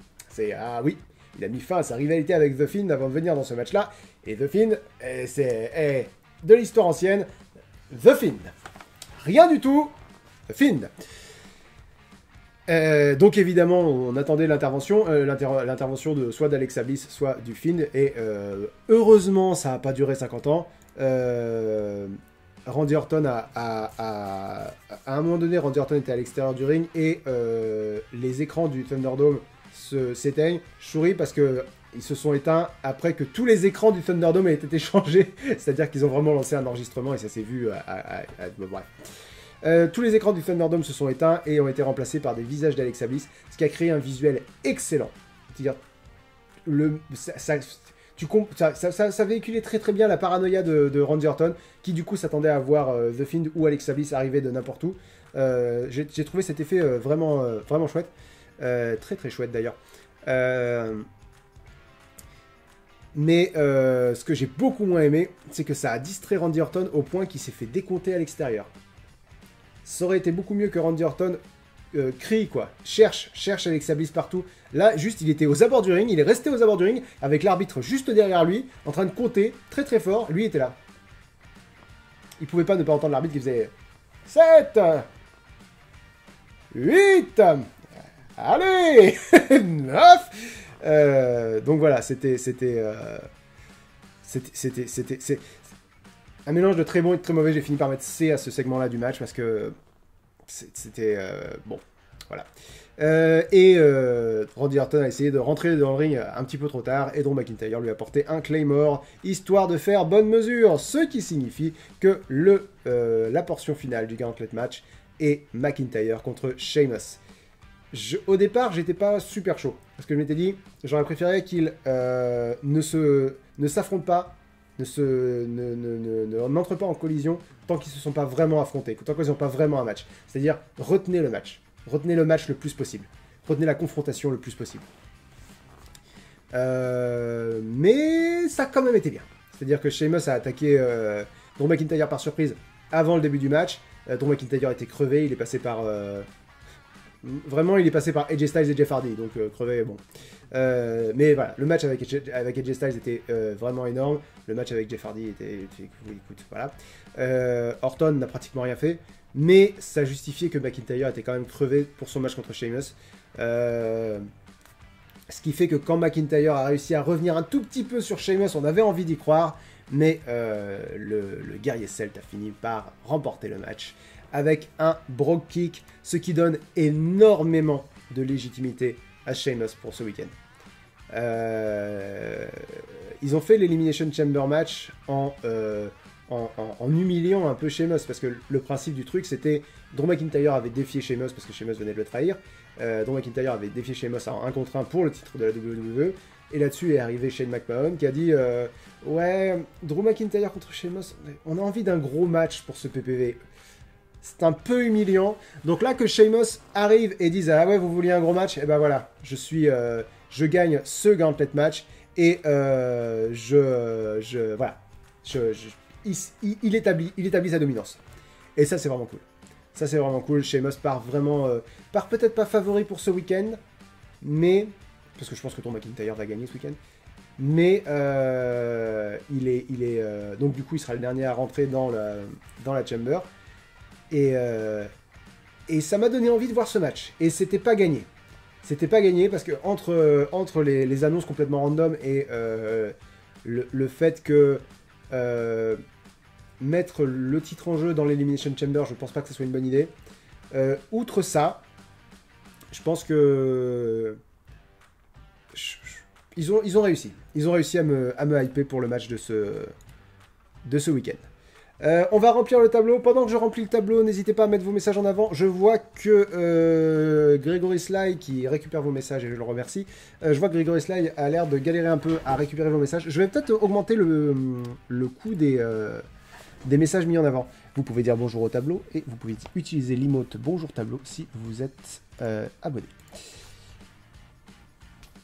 Ah oui, il a mis fin à sa rivalité avec The Fiend avant de venir dans ce match-là. Et The Fiend, c'est de l'histoire ancienne. The Fiend. Rien du tout. The Fiend. Donc évidemment, on attendait l'intervention de soit d'Alexa Bliss, soit du Fiend, et heureusement, ça n'a pas duré 50 ans. Randy Orton à un moment donné, Randy Orton était à l'extérieur du ring, et les écrans du Thunderdome s'éteignent. Je souris parce que ils se sont éteints après que tous les écrans du Thunderdome aient été changés, c'est-à-dire qu'ils ont vraiment lancé un enregistrement, et ça s'est vu bref. Tous les écrans du Thunderdome se sont éteints et ont été remplacés par des visages d'Alexa Bliss, ce qui a créé un visuel excellent. C'est-à-dire, ça véhiculait très très bien la paranoïa de Randy Orton, qui du coup s'attendait à voir The Fiend ou Alexa Bliss arriver de n'importe où. J'ai trouvé cet effet vraiment chouette. Très très chouette d'ailleurs. Mais ce que j'ai beaucoup moins aimé, c'est que ça a distrait Randy Orton au point qu'il s'est fait décompter à l'extérieur. Ça aurait été beaucoup mieux que Randy Orton crie, quoi. Cherche Alexa Bliss partout. Là, juste, il était aux abords du ring, il est resté aux abords du ring, avec l'arbitre juste derrière lui, en train de compter, très très fort. Lui était là. Il pouvait pas ne pas entendre l'arbitre qui faisait 7 8 allez 9 donc voilà, c'était un mélange de très bon et de très mauvais. J'ai fini par mettre C à ce segment-là du match parce que c'était... bon, voilà. Randy Orton a essayé de rentrer dans le ring un petit peu trop tard et Drew McIntyre lui a porté un Claymore, histoire de faire bonne mesure, ce qui signifie que la portion finale du Gauntlet match est McIntyre contre Sheamus. Au départ, j'étais pas super chaud, parce que je m'étais dit, j'aurais préféré qu'ils ne s'affrontent pas, n'entrent pas en collision tant qu'ils ne se sont pas vraiment affrontés, tant qu'ils n'ont pas vraiment un match. C'est-à-dire, retenez le match. Retenez le match le plus possible. Retenez la confrontation le plus possible. Mais ça a quand même été bien. C'est-à-dire que Sheamus a attaqué Drew McIntyre par surprise avant le début du match. Drew McIntyre était crevé, il est passé par... Vraiment, il est passé par AJ Styles et Jeff Hardy, donc crevé, bon. Mais voilà, le match avec AJ Styles était vraiment énorme. Le match avec Jeff Hardy était oui, écoute, voilà. Orton n'a pratiquement rien fait, mais ça justifiait que McIntyre était quand même crevé pour son match contre Sheamus. Ce qui fait que quand McIntyre a réussi à revenir un tout petit peu sur Sheamus, on avait envie d'y croire, mais le guerrier celte a fini par remporter le match avec un Brogue Kick, ce qui donne énormément de légitimité à Sheamus pour ce week-end. Ils ont fait l'Elimination Chamber match en humiliant un peu Sheamus, parce que le principe du truc, c'était Drew McIntyre avait défié Sheamus parce que Sheamus venait de le trahir. Drew McIntyre avait défié Sheamus en 1 contre 1 pour le titre de la WWE. Et là-dessus est arrivé Shane McMahon qui a dit ouais, Drew McIntyre contre Sheamus, on a envie d'un gros match pour ce PPV. C'est un peu humiliant. Donc là que Sheamus arrive et dise ah ouais, vous vouliez un gros match, et ben voilà, je gagne ce gauntlet match et voilà, il établit sa dominance. Et ça c'est vraiment cool. Ça c'est vraiment cool. Sheamus part vraiment, part peut-être pas favori pour ce week-end, mais parce que je pense que Drew McIntyre va gagner ce week-end. Mais donc du coup, il sera le dernier à rentrer dans la Chamber. Et ça m'a donné envie de voir ce match. Et c'était pas gagné. C'était pas gagné parce que entre les annonces complètement random et le fait que mettre le titre en jeu dans l'Elimination Chamber, je pense pas que ce soit une bonne idée. Outre ça, je pense que ils ont réussi. Ils ont réussi à me hyper pour le match de ce week-end. On va remplir le tableau. Pendant que je remplis le tableau, n'hésitez pas à mettre vos messages en avant. Je vois que Grégory Sly qui récupère vos messages et je le remercie. Je vois que Grégory Sly a l'air de galérer un peu à récupérer vos messages. Je vais peut-être augmenter le coût des messages mis en avant. Vous pouvez dire bonjour au tableau et vous pouvez utiliser l'emote bonjour tableau si vous êtes abonné.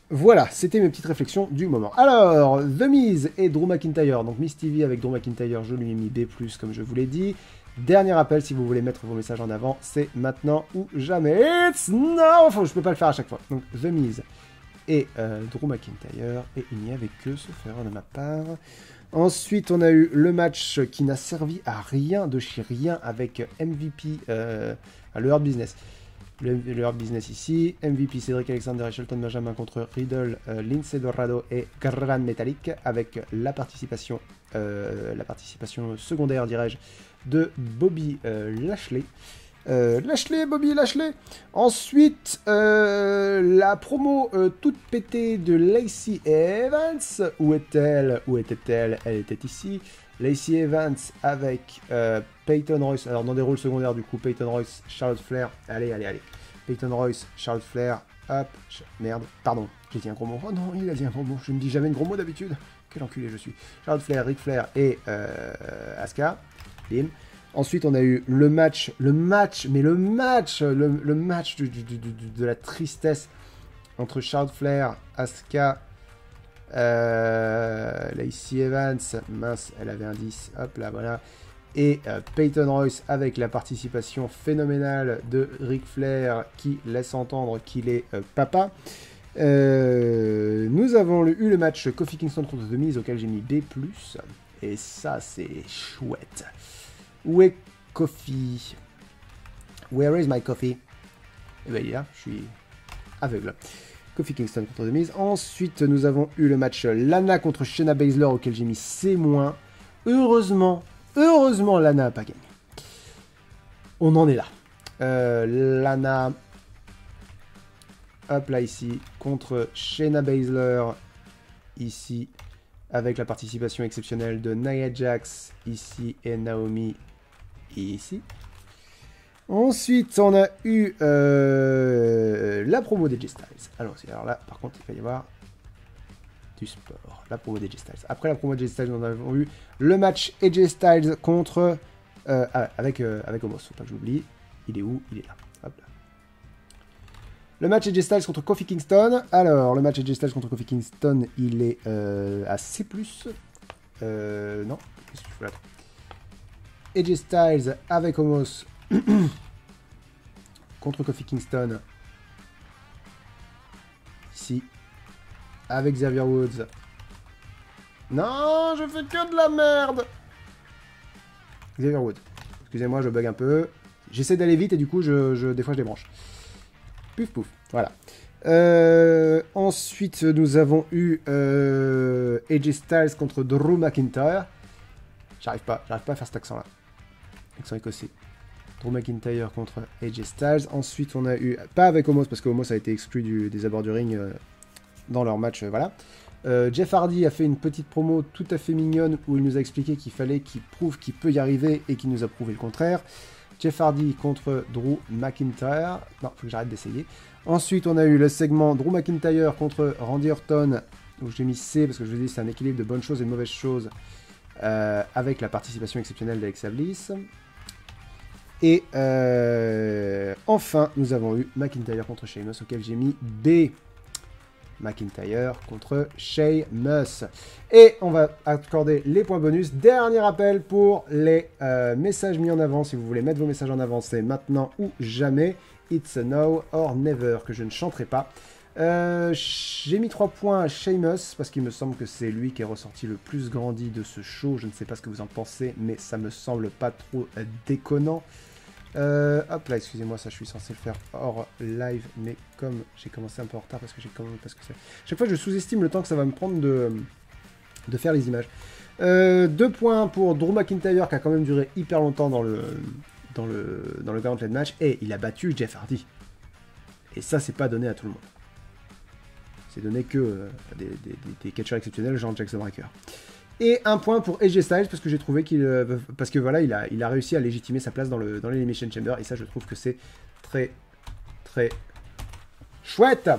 Voilà, c'était mes petites réflexions du moment. Alors, The Miz et Drew McIntyre. Donc Miz TV avec Drew McIntyre, je lui ai mis B+, comme je vous l'ai dit. Dernier appel, si vous voulez mettre vos messages en avant, c'est maintenant ou jamais. It's now. Je peux pas le faire à chaque fois. Donc The Miz et Drew McIntyre. Et il n'y avait que ce frère de ma part. Ensuite, on a eu le match qui n'a servi à rien de chez rien avec MVP, le Hurt Business. Le Hurt Business ici, MVP Cédric Alexander et Shelton Benjamin contre Riddle, Lince Dorado et Gran Metalik avec la participation secondaire, dirais-je, de Bobby Lashley. Bobby Lashley. Ensuite, la promo toute pétée de Lacey Evans. Où est-elle? Où était-elle? Elle était ici. Lacey Evans avec Peyton Royce. Alors, dans des rôles secondaires, du coup, Peyton Royce, Charlotte Flair. Allez. Peyton Royce, Charlotte Flair. Hop. Merde. Pardon. J'ai dit un gros mot. Oh non, il a dit un gros mot. Je ne dis jamais de gros mots d'habitude. Quel enculé je suis. Charlotte Flair, Ric Flair et Asuka. Bim. Ensuite, on a eu le match de la tristesse entre Charlotte Flair, Asuka, Lacey Evans, mince, elle avait un 10, hop là, voilà, et Peyton Royce avec la participation phénoménale de Ric Flair qui laisse entendre qu'il est papa. Nous avons eu le match Kofi Kingston contre The Miz auquel j'ai mis B+, et ça c'est chouette. Où est Kofi? Where is my coffee? Eh bien, il est là, je suis aveugle. Kofi Kingston contre The Miz. Ensuite, nous avons eu le match Lana contre Shayna Baszler, auquel j'ai mis C-. Heureusement, Lana n'a pas gagné. On en est là. Lana, hop là, ici, contre Shayna Baszler, ici, avec la participation exceptionnelle de Nia Jax, ici, et Naomi, ici. Ensuite, on a eu la promo d'AJ Styles. Allons-y, alors là, par contre, il va y avoir du sport. La promo d'AJ Styles. Après la promo d'AJ Styles, nous avons eu le match AJ Styles contre... avec Omos, faut pas que j'oublie. Il est où? Il est là. Hop là. Le match AJ Styles contre Kofi Kingston. Alors, le match AJ Styles contre Kofi Kingston, il est à C+. Non, qu'est-ce que je fais là? AJ Styles avec Omos contre Kofi Kingston. Ici. Avec Xavier Woods. Non, je fais que de la merde. Xavier Woods. Excusez-moi, je bug un peu. J'essaie d'aller vite et du coup, des fois, je débranche. Pouf, pouf. Voilà. Ensuite, nous avons eu AJ Styles contre Drew McIntyre. J'arrive pas à faire cet accent-là. Accent écossais. Drew McIntyre contre AJ Styles. Ensuite, on a eu... Pas avec Omos, parce que Omos a été exclu des abords du ring dans leur match. Voilà. Jeff Hardy a fait une petite promo tout à fait mignonne où il nous a expliqué qu'il fallait qu'il prouve qu'il peut y arriver et qu'il nous a prouvé le contraire. Jeff Hardy contre Drew McIntyre. Non, faut que j'arrête d'essayer. Ensuite, on a eu le segment Drew McIntyre contre Randy Orton, où j'ai mis C parce que je vous dis c'est un équilibre de bonnes choses et de mauvaises choses, avec la participation exceptionnelle d'Alexa Bliss. Et enfin, nous avons eu McIntyre contre Sheamus, auquel j'ai mis B. McIntyre contre Sheamus. Et on va accorder les points bonus. Dernier appel pour les messages mis en avant. Si vous voulez mettre vos messages en avant, c'est maintenant ou jamais. It's a now or never, que je ne chanterai pas. J'ai mis 3 points à Sheamus, parce qu'il me semble que c'est lui qui est ressorti le plus grandi de ce show. Je ne sais pas ce que vous en pensez, mais ça me semble pas trop déconnant. Hop là, excusez-moi, ça je suis censé le faire hors live, mais comme j'ai commencé un peu en retard parce que chaque fois je sous-estime le temps que ça va me prendre de faire les images. 2 points pour Drew McIntyre qui a quand même duré hyper longtemps dans le Gauntlet match, et il a battu Jeff Hardy. Et ça, c'est pas donné à tout le monde. C'est donné que des catcheurs exceptionnels, genre Jack the Breaker. Et 1 point pour AJ Styles, parce que j'ai trouvé parce que voilà, il a réussi à légitimer sa place dans l'Elimination Chamber, et ça, je trouve que c'est très, très chouette.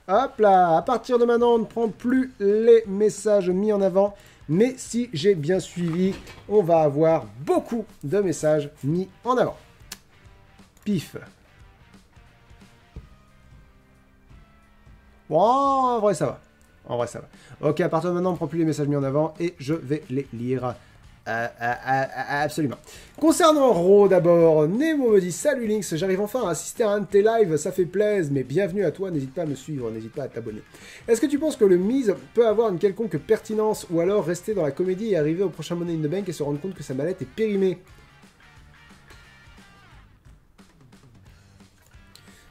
Hop là, à partir de maintenant, on ne prend plus les messages mis en avant, mais si j'ai bien suivi, on va avoir beaucoup de messages mis en avant. Pif. Bon, en vrai, ça va. En vrai, ça va. Ok, à partir de maintenant, on ne prend plus les messages mis en avant et je vais les lire. Absolument. Concernant Raw d'abord, Nemo me dit: salut Lynx, j'arrive enfin à assister à un de tes lives, ça fait plaisir, mais bienvenue à toi, n'hésite pas à me suivre, n'hésite pas à t'abonner. Est-ce que tu penses que le Miz peut avoir une quelconque pertinence ou alors rester dans la comédie et arriver au prochain Money in the Bank et se rendre compte que sa mallette est périmée?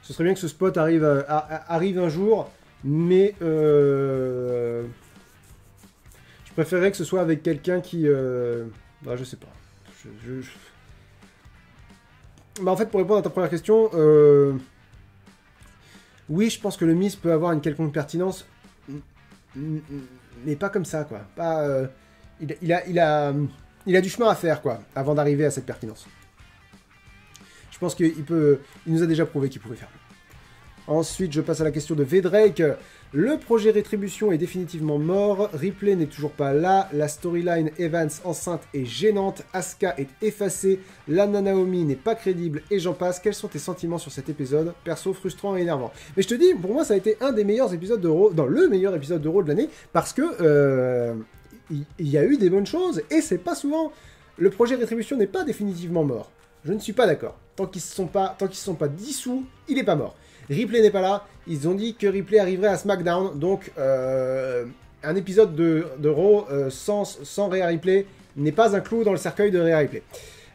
Ce serait bien que ce spot arrive un jour, mais je préférerais que ce soit avec quelqu'un qui... bah, je sais pas. Bah, en fait, pour répondre à ta première question, oui, je pense que le Miz peut avoir une quelconque pertinence, mais pas comme ça, quoi. Pas, il a du chemin à faire, quoi, avant d'arriver à cette pertinence. Je pense qu'il nous a déjà prouvé qu'il pouvait faire. Ensuite, je passe à la question de V-Drake. Le projet Rétribution est définitivement mort. Ripley n'est toujours pas là. La storyline Evans enceinte est gênante. Asuka est effacée. Lana Naomi n'est pas crédible. Et j'en passe. Quels sont tes sentiments sur cet épisode? Perso, frustrant et énervant. Mais je te dis, pour moi, ça a été un des meilleurs épisodes de Raw, dans le meilleur épisode de Raw de l'année, parce que il y a eu des bonnes choses. Et c'est pas souvent. Le projet Rétribution n'est pas définitivement mort. Je ne suis pas d'accord. Tant qu'ils ne se sont pas dissous, il n'est pas mort. Ripley n'est pas là. Ils ont dit que Ripley arriverait à SmackDown. Donc, un épisode de Raw sans Rhea Ripley n'est pas un clou dans le cercueil de Rhea Ripley.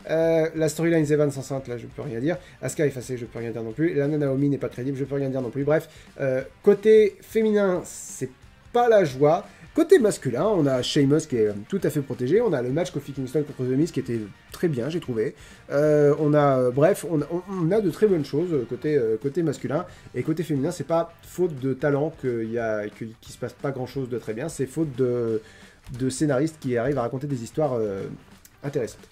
La storyline Evans enceinte, là, je peux rien dire. Asuka effacée, je peux rien dire non plus. Lana Naomi n'est pas crédible, je peux rien dire non plus. Bref, côté féminin, c'est pas la joie. Côté masculin, on a Sheamus qui est tout à fait protégé. On a le match Kofi Kingston contre The Miz qui était très bien, j'ai trouvé. Bref, on a de très bonnes choses côté masculin. Et côté féminin, c'est pas faute de talent qu'il se passe pas grand chose de très bien. C'est faute de scénaristes qui arrivent à raconter des histoires intéressantes.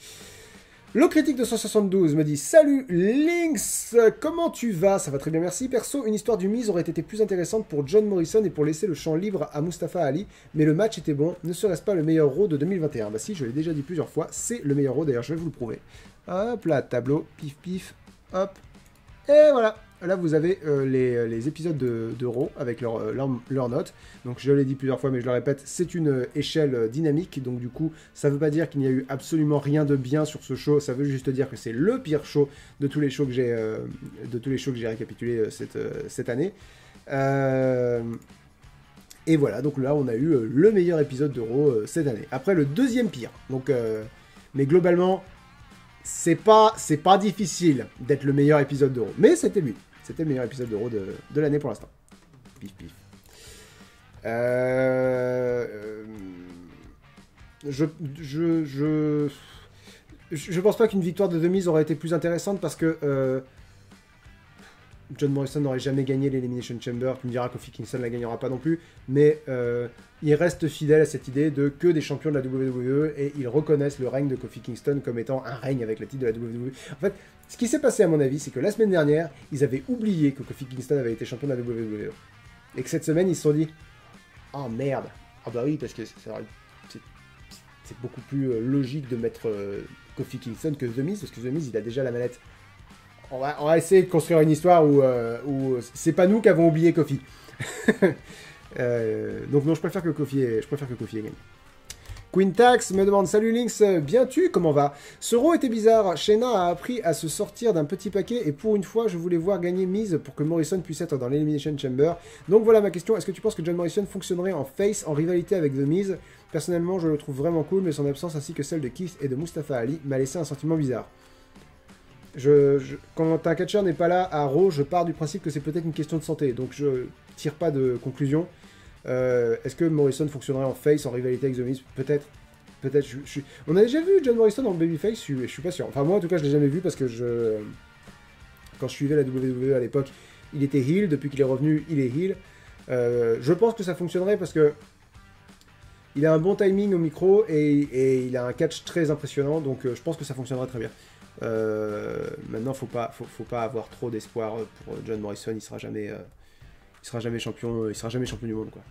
Le critique de 172 me dit: salut Lynx, comment tu vas? Ça va très bien, merci. Perso, une histoire du Miz aurait été plus intéressante pour John Morrison et pour laisser le champ libre à Mustafa Ali, mais le match était bon. Ne serait-ce pas le meilleur Raw de 2021? Bah si, je l'ai déjà dit plusieurs fois, c'est le meilleur Raw, d'ailleurs je vais vous le prouver. Hop là, tableau, pif pif, hop, et voilà. Là, vous avez les épisodes de Raw avec leurs notes. Donc, je l'ai dit plusieurs fois, mais je le répète, c'est une échelle dynamique. Donc, du coup, ça ne veut pas dire qu'il n'y a eu absolument rien de bien sur ce show. Ça veut juste dire que c'est le pire show de tous les shows que j'ai récapitulés cette année. Et voilà, donc là, on a eu le meilleur épisode de Raw cette année. Après, le deuxième pire. Donc, mais globalement, c'est pas difficile d'être le meilleur épisode de Raw. Mais c'était lui. C'était le meilleur épisode de Raw de l'année pour l'instant. Pif pif. Je pense pas qu'une victoire de The Miz aurait été plus intéressante parce que John Morrison n'aurait jamais gagné l'Elimination Chamber. Tu me diras que Kofi Kingston ne la gagnera pas non plus. Mais il reste fidèle à cette idée de que des champions de la WWE et ils reconnaissent le règne de Kofi Kingston comme étant un règne avec le titre de la WWE. En fait, ce qui s'est passé à mon avis, c'est que la semaine dernière, ils avaient oublié que Kofi Kingston avait été champion de la WWE. Et que cette semaine, ils se sont dit « Oh merde !» Ah bah oui, parce que c'est beaucoup plus logique de mettre Kofi Kingston que The Miz, parce que The Miz, il a déjà la manette. On va essayer de construire une histoire où c'est pas nous qui avons oublié Kofi. Donc non, je préfère que Kofi ait gagné. Quintax me demande « Salut Lynx, bien tu, comment va? Ce Raw était bizarre, Shayna a appris à se sortir d'un petit paquet et pour une fois, je voulais voir gagner Miz pour que Morrison puisse être dans l'Elimination Chamber. Donc voilà ma question, est-ce que tu penses que John Morrison fonctionnerait en face, en rivalité avec The Miz? Personnellement, je le trouve vraiment cool, mais son absence ainsi que celle de Keith et de Mustafa Ali m'a laissé un sentiment bizarre. Quand un catcheur n'est pas là à Raw, je pars du principe que c'est peut-être une question de santé, donc je tire pas de conclusion. Est-ce que Morrison fonctionnerait en face, en rivalité avec The Miz? Peut-être. Peut-être. On a déjà vu John Morrison en babyface, je suis pas sûr. Enfin, moi, en tout cas, je l'ai jamais vu parce que quand je suivais la WWE à l'époque, il était heel. Depuis qu'il est revenu, il est heel. Je pense que ça fonctionnerait parce que il a un bon timing au micro et il a un catch très impressionnant. Donc, je pense que ça fonctionnerait très bien. Maintenant, faut pas avoir trop d'espoir pour John Morrison. Il sera jamais champion du monde, quoi.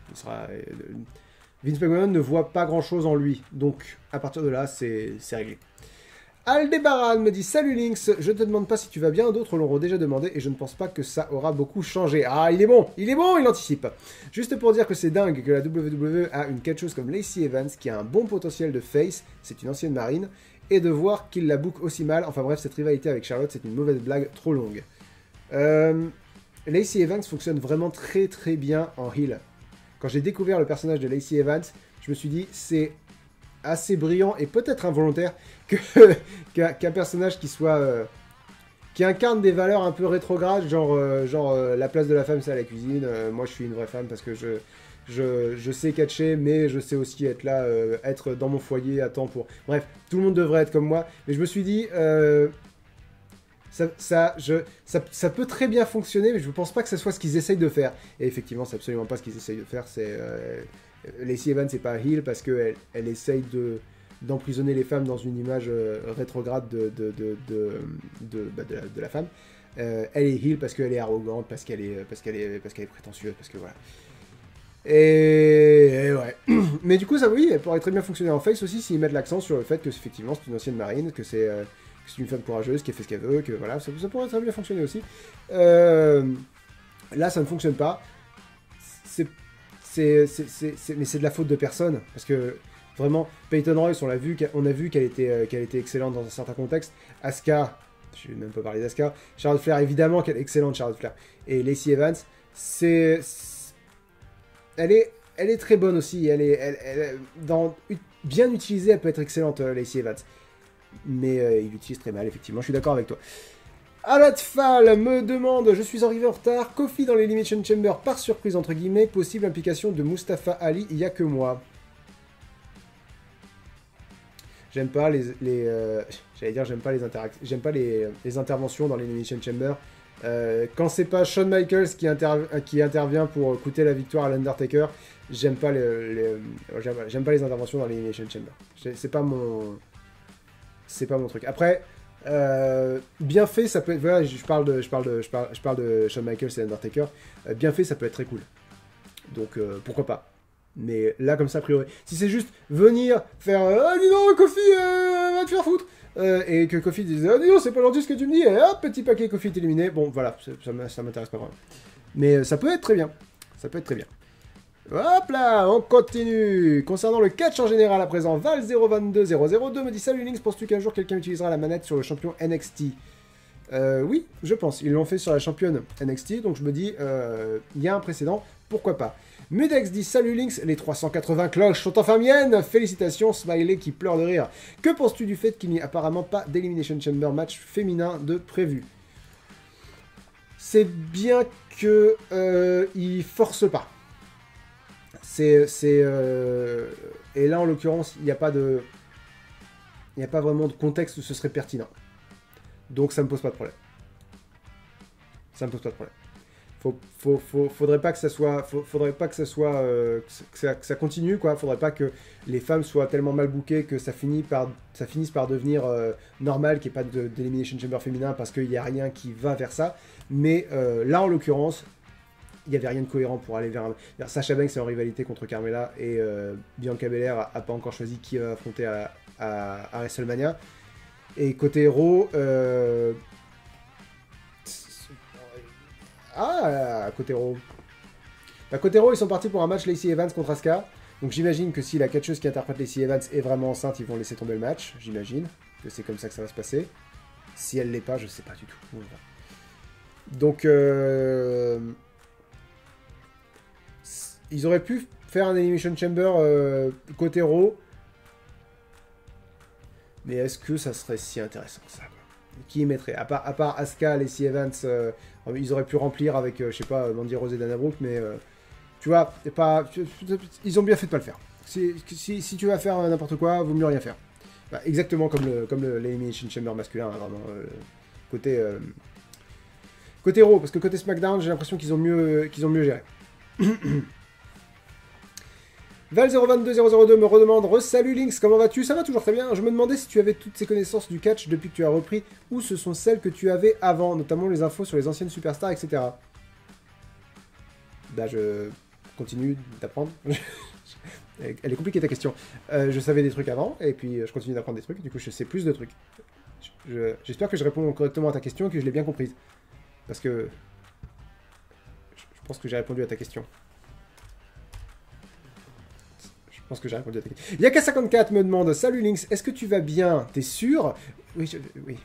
Vince McMahon ne voit pas grand chose en lui, donc à partir de là, c'est réglé. Aldebaran me dit « Salut Lynx, je ne te demande pas si tu vas bien, d'autres l'auront déjà demandé et je ne pense pas que ça aura beaucoup changé. » Ah, il est bon, il anticipe. Juste pour dire que c'est dingue que la WWE a une catcheuse comme Lacey Evans qui a un bon potentiel de face, c'est une ancienne marine, et de voir qu'il la book aussi mal. Enfin bref, cette rivalité avec Charlotte, c'est une mauvaise blague trop longue. Lacey Evans fonctionne vraiment très très bien en heel. Quand j'ai découvert le personnage de Lacey Evans, je me suis dit, c'est assez brillant et peut-être involontaire qu'un personnage qui incarne des valeurs un peu rétrogrades, genre la place de la femme c'est à la cuisine, moi je suis une vraie femme parce que je sais catcher, mais je sais aussi être là, être dans mon foyer à temps pour... Bref, tout le monde devrait être comme moi, mais je me suis dit... Ça peut très bien fonctionner, mais je ne pense pas que ce soit ce qu'ils essayent de faire. Et effectivement, c'est absolument pas ce qu'ils essayent de faire. Lacey Evans, c'est pas heel parce qu'elle essaye d'emprisonner les femmes dans une image rétrograde de la femme. Elle est heel parce qu'elle est arrogante, parce qu'elle est prétentieuse, parce que voilà. Et ouais. Mais du coup, ça oui, elle pourrait très bien fonctionner en face aussi s'ils mettent l'accent sur le fait que effectivement c'est une ancienne marine, que c'est une femme courageuse qui a fait ce qu'elle veut, que voilà, ça pourrait très bien fonctionner aussi. Là, ça ne fonctionne pas. Mais c'est de la faute de personne, parce que vraiment, Peyton Royce, on a vu qu'elle était excellente dans un certain contexte. Asuka, je vais même pas parler d'Asuka. Charlotte Flair, évidemment qu'elle est excellente, Charlotte Flair. Et Lacey Evans, elle est très bonne aussi. Bien utilisée, elle peut être excellente, Lacey Evans. Mais il l'utilise très mal, effectivement, je suis d'accord avec toi. Alatfal me demande, je suis arrivé en retard, Kofi dans l'Elimination Chamber par surprise, entre guillemets, possible implication de Mustafa Ali, il n'y a que moi. J'aime pas j'aime pas les interventions dans l'Elimination Chamber. Quand c'est pas Shawn Michaels qui intervient pour coûter la victoire à l'Undertaker, j'aime pas les interventions dans l'Elimination Chamber. C'est pas mon truc. Après, bien fait, ça peut être... Voilà, je parle de Shawn Michaels et Undertaker. Bien fait, ça peut être très cool. Donc, pourquoi pas. Mais là, comme ça, a priori... Si c'est juste venir faire... Ah, dis donc, Kofi, va te faire foutre et que Kofi dise... Ah, dis donc, c'est pas gentil ce que tu me dis. Et hop, petit paquet, Kofi est éliminé. Bon, voilà, ça m'intéresse pas vraiment. Mais ça peut être très bien. Ça peut être très bien. Hop là, on continue. Concernant le catch en général à présent, Val022002 me dit « Salut Lynx, penses-tu qu'un jour quelqu'un utilisera la manette sur le champion NXT ?» Oui, je pense. Ils l'ont fait sur la championne NXT, donc je me dis, il y a un précédent, pourquoi pas. Mudex dit « Salut Lynx, les 380 cloches sont enfin miennes. Félicitations, Smiley qui pleure de rire. Que penses-tu du fait qu'il n'y ait apparemment pas d'Elimination Chamber match féminin de prévu ?» C'est bien que il force pas. Et là, en l'occurrence, il n'y a pas vraiment de contexte où ce serait pertinent. Donc, ça me pose pas de problème. Ça me pose pas de problème. Faudrait pas que ça soit, faudrait pas que ça soit, que ça continue quoi. Faudrait pas que les femmes soient tellement mal bookées que ça finisse par devenir normal qu'il n'y ait pas d'Elimination Chamber féminin parce qu'il n'y a rien qui va vers ça. Mais là en l'occurrence, il n'y avait rien de cohérent pour aller vers Sasha Banks est en rivalité contre Carmella et Bianca Belair a pas encore choisi qui va affronter à WrestleMania. Et côté Raw, côté Raw. Côté Raw, ils sont partis pour un match Lacey Evans contre Asuka. Donc j'imagine que si la catcheuse qui interprète Lacey Evans est vraiment enceinte, ils vont laisser tomber le match. J'imagine que c'est comme ça que ça va se passer. Si elle l'est pas, je sais pas du tout. Donc ils auraient pu faire un Elimination Chamber côté Raw. Mais est-ce que ça serait si intéressant ça? Qui y mettrait à part Asuka, Lacey Evans, ils auraient pu remplir avec, je sais pas, Mandy Rose et Dana Brooke, mais tu vois, ils ont bien fait de pas le faire. Si tu vas faire n'importe quoi, vaut mieux rien faire. Bah, exactement comme l'Elimination Chamber masculin, hein, vraiment. Côté Raw, parce que côté SmackDown, j'ai l'impression qu'ils ont mieux géré. Val020002 me redemande salut Lynx, comment vas-tu? Ça va toujours très bien. Je me demandais si tu avais toutes ces connaissances du catch depuis que tu as repris ou ce sont celles que tu avais avant, notamment les infos sur les anciennes superstars, etc. Bah, je continue d'apprendre. Elle est compliquée ta question. Je savais des trucs avant et puis je continue d'apprendre des trucs. Du coup, je sais plus de trucs. J'espère que je réponds correctement à ta question et que je l'ai bien comprise. Parce que je pense que j'ai répondu à ta question. Je pense que j'ai répondu à ta question. Yaka54 me demande salut Lynx, est-ce que tu vas bien? T'es sûr? Oui, oui.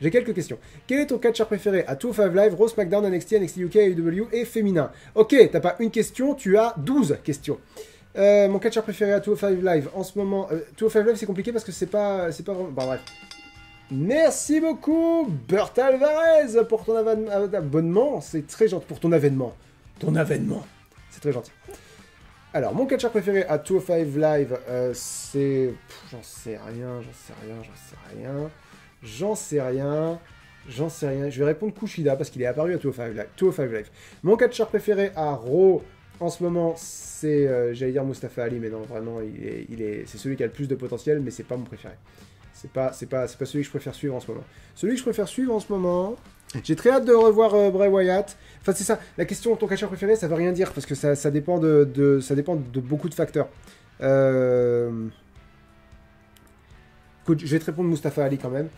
J'ai quelques questions. Quel est ton catcheur préféré à 205 Live, Raw, SmackDown, NXT, NXT UK, AEW et féminin? Ok, t'as pas une question, tu as 12 questions. Mon catcheur préféré à 205 Live en ce moment. 205 Live c'est compliqué parce que c'est pas vraiment. Bah bref. Merci beaucoup, Bert Alvarez, pour ton abonnement. C'est très gentil. Pour ton avènement. Ton avènement. C'est très gentil. Alors, mon catcheur préféré à 205 Live, c'est... J'en sais rien. Je vais répondre Kushida parce qu'il est apparu à 205 Live. Mon catcheur préféré à Raw, en ce moment, c'est... j'allais dire Mustafa Ali, mais non, vraiment, c'est celui qui a le plus de potentiel, mais c'est pas mon préféré. C'est pas celui que je préfère suivre en ce moment. Celui que je préfère suivre en ce moment... J'ai très hâte de revoir Bray Wyatt. Enfin, c'est ça. La question, ton catcheur préféré, ça veut rien dire parce que ça dépend ça dépend de beaucoup de facteurs. Écoute, je vais te répondre Mustafa Ali quand même.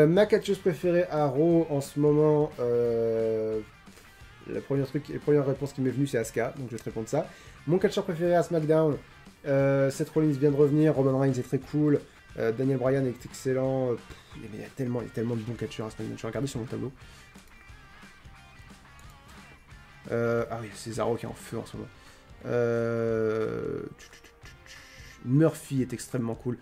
Ma catcheuse préférée à Raw en ce moment, la première réponse qui m'est venue, c'est Asuka. Donc je vais te répondre ça. Mon catcheur préféré à SmackDown, Seth Rollins vient de revenir. Roman Reigns est très cool. Daniel Bryan est excellent. Il y a tellement de bons catcheurs à SmackDown. Je vais regarder sur mon tableau. Ah oui, c'est Cesaro qui est en feu en ce moment. Murphy est extrêmement cool.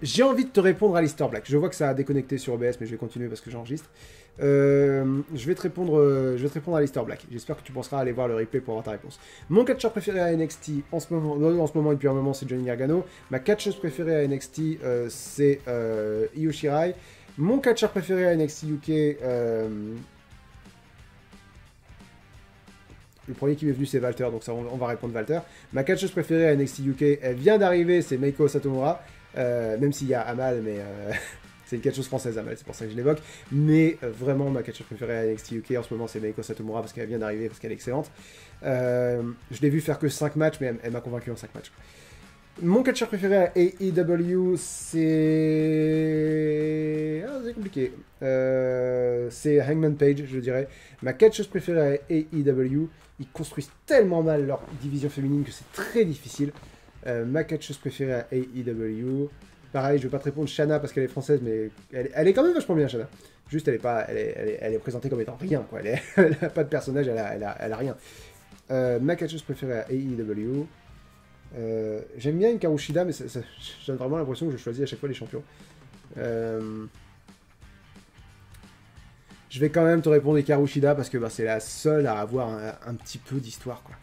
J'ai envie de te répondre à Aleister Black. Je vois que ça a déconnecté sur OBS, mais je vais continuer parce que j'enregistre. Je vais te répondre à Aleister Black. J'espère que tu penseras à aller voir le replay pour avoir ta réponse. Mon catcheur préféré à NXT en ce moment et depuis un moment, c'est Johnny Gargano. Ma catcheuse préférée à NXT, c'est Io Shirai. Mon catcheur préféré à NXT UK, le premier qui m'est venu, c'est Walter, donc ça, on va répondre Walter. Ma catcheuse préférée à NXT UK, elle vient d'arriver, c'est Meiko Satomura. Même s'il y a Amal, mais c'est une catcheuse française, Amal, c'est pour ça que je l'évoque. Mais vraiment, ma catcheuse préférée à NXT UK en ce moment, c'est Meiko Satomura parce qu'elle vient d'arriver, parce qu'elle est excellente. Je l'ai vu faire que 5 matchs, mais elle m'a convaincu en 5 matchs. Mon catcheur préféré à AEW, c'est compliqué. C'est Hangman Page, je dirais. Ma catcheuse préférée à AEW, ils construisent tellement mal leur division féminine que c'est très difficile. Ma catcheuse préférée à AEW, pareil, je vais pas te répondre Shana parce qu'elle est française, mais elle est quand même vachement bien, Shana. Juste, elle est présentée comme étant rien, quoi. Elle a pas de personnage, elle a rien. Ma catcheuse préférée à AEW, j'aime bien Hikaru Shida, mais ça j'ai vraiment l'impression que je choisis à chaque fois les champions. Je vais quand même te répondre Hikaru Shida parce que c'est la seule à avoir un petit peu d'histoire, quoi.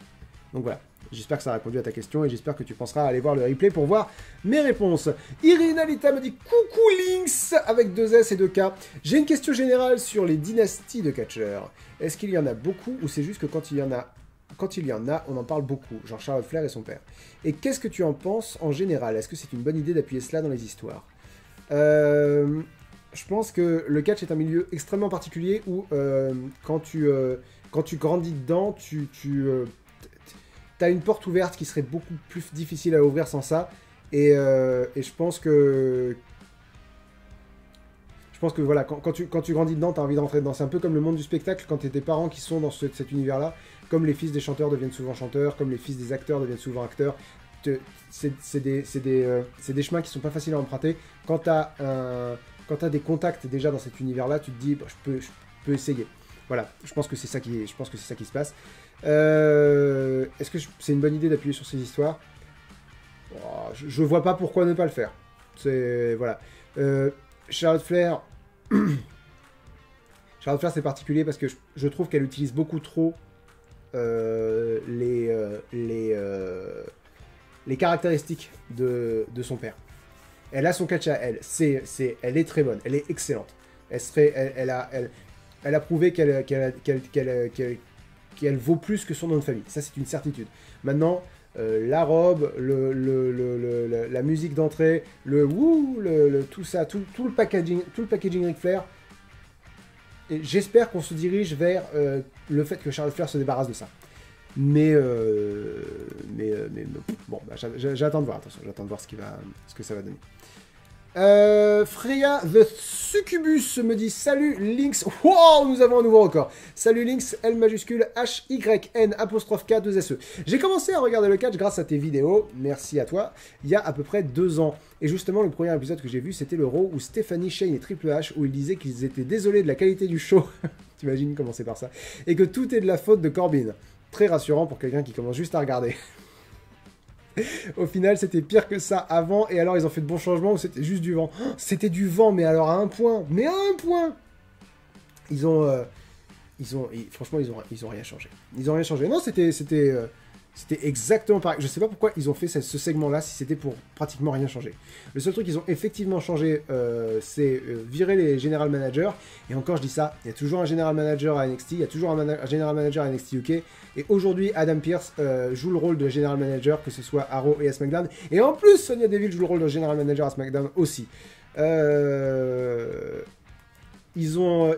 Donc voilà. J'espère que ça a répondu à ta question et j'espère que tu penseras à aller voir le replay pour voir mes réponses. Irina Lita me dit coucou Lynx avec 2 S et 2 K. J'ai une question générale sur les dynasties de catcheurs. Est-ce qu'il y en a beaucoup ou c'est juste que quand il y en a, on en parle beaucoup, genre Charlotte Flair et son père. Et qu'est-ce que tu en penses en général? Est-ce que c'est une bonne idée d'appuyer cela dans les histoires? Je pense que le catch est un milieu extrêmement particulier où quand tu grandis dedans, tu as une porte ouverte qui serait beaucoup plus difficile à ouvrir sans ça. Et je pense que voilà, quand tu grandis dedans, tu as envie d'entrer dedans. C'est un peu comme le monde du spectacle quand tu as tes parents qui sont dans cet univers-là. Comme les fils des chanteurs deviennent souvent chanteurs, comme les fils des acteurs deviennent souvent acteurs. C'est des chemins qui sont pas faciles à emprunter. Quand tu as des contacts déjà dans cet univers-là, tu te dis, bah, je peux essayer. Voilà, je pense que c'est ça qui se passe. Est-ce que c'est une bonne idée d'appuyer sur ces histoires? Oh, je vois pas pourquoi ne pas le faire. Voilà. Charlotte Flair, c'est particulier parce que je trouve qu'elle utilise beaucoup trop les caractéristiques de son père. Elle a son catch à elle. Elle est très bonne. Elle est excellente. Elle a prouvé qu'elle vaut plus que son nom de famille. Ça, c'est une certitude. Maintenant, la robe, la musique d'entrée, tout ça, tout le packaging Ric Flair. J'espère qu'on se dirige vers le fait que Charlotte Flair se débarrasse de ça. Mais bon, bah, j'attends de voir. Attention, j'attends de voir ce que ça va donner. Freya the Succubus me dit salut Lynx. Wow, nous avons un nouveau record. Salut Lynx, L majuscule HYN apostrophe K 2 SE. J'ai commencé à regarder le catch grâce à tes vidéos, merci à toi, il y a à peu près 2 ans. Et justement, le premier épisode que j'ai vu, c'était le Raw où Stephanie, Shane et Triple H, où ils disaient qu'ils étaient désolés de la qualité du show. T'imagines commencer par ça. Et que tout est de la faute de Corbin. Très rassurant pour quelqu'un qui commence juste à regarder. Au final, c'était pire que ça avant, et alors ils ont fait de bons changements où c'était juste du vent. Oh, c'était du vent, mais alors à un point. Mais à un point. Franchement, ils ont rien changé. Ils ont rien changé. Non, c'était exactement pareil. Je sais pas pourquoi ils ont fait ce segment-là, si c'était pour pratiquement rien changer. Le seul truc qu'ils ont effectivement changé, c'est virer les general managers. Et encore, je dis ça, il y a toujours un general manager à NXT, il y a toujours un general manager à NXT UK. Et aujourd'hui, Adam Pearce joue le rôle de general manager, que ce soit à Raw et à SmackDown. Et en plus, Sonya Deville joue le rôle de general manager à SmackDown aussi. Ils ont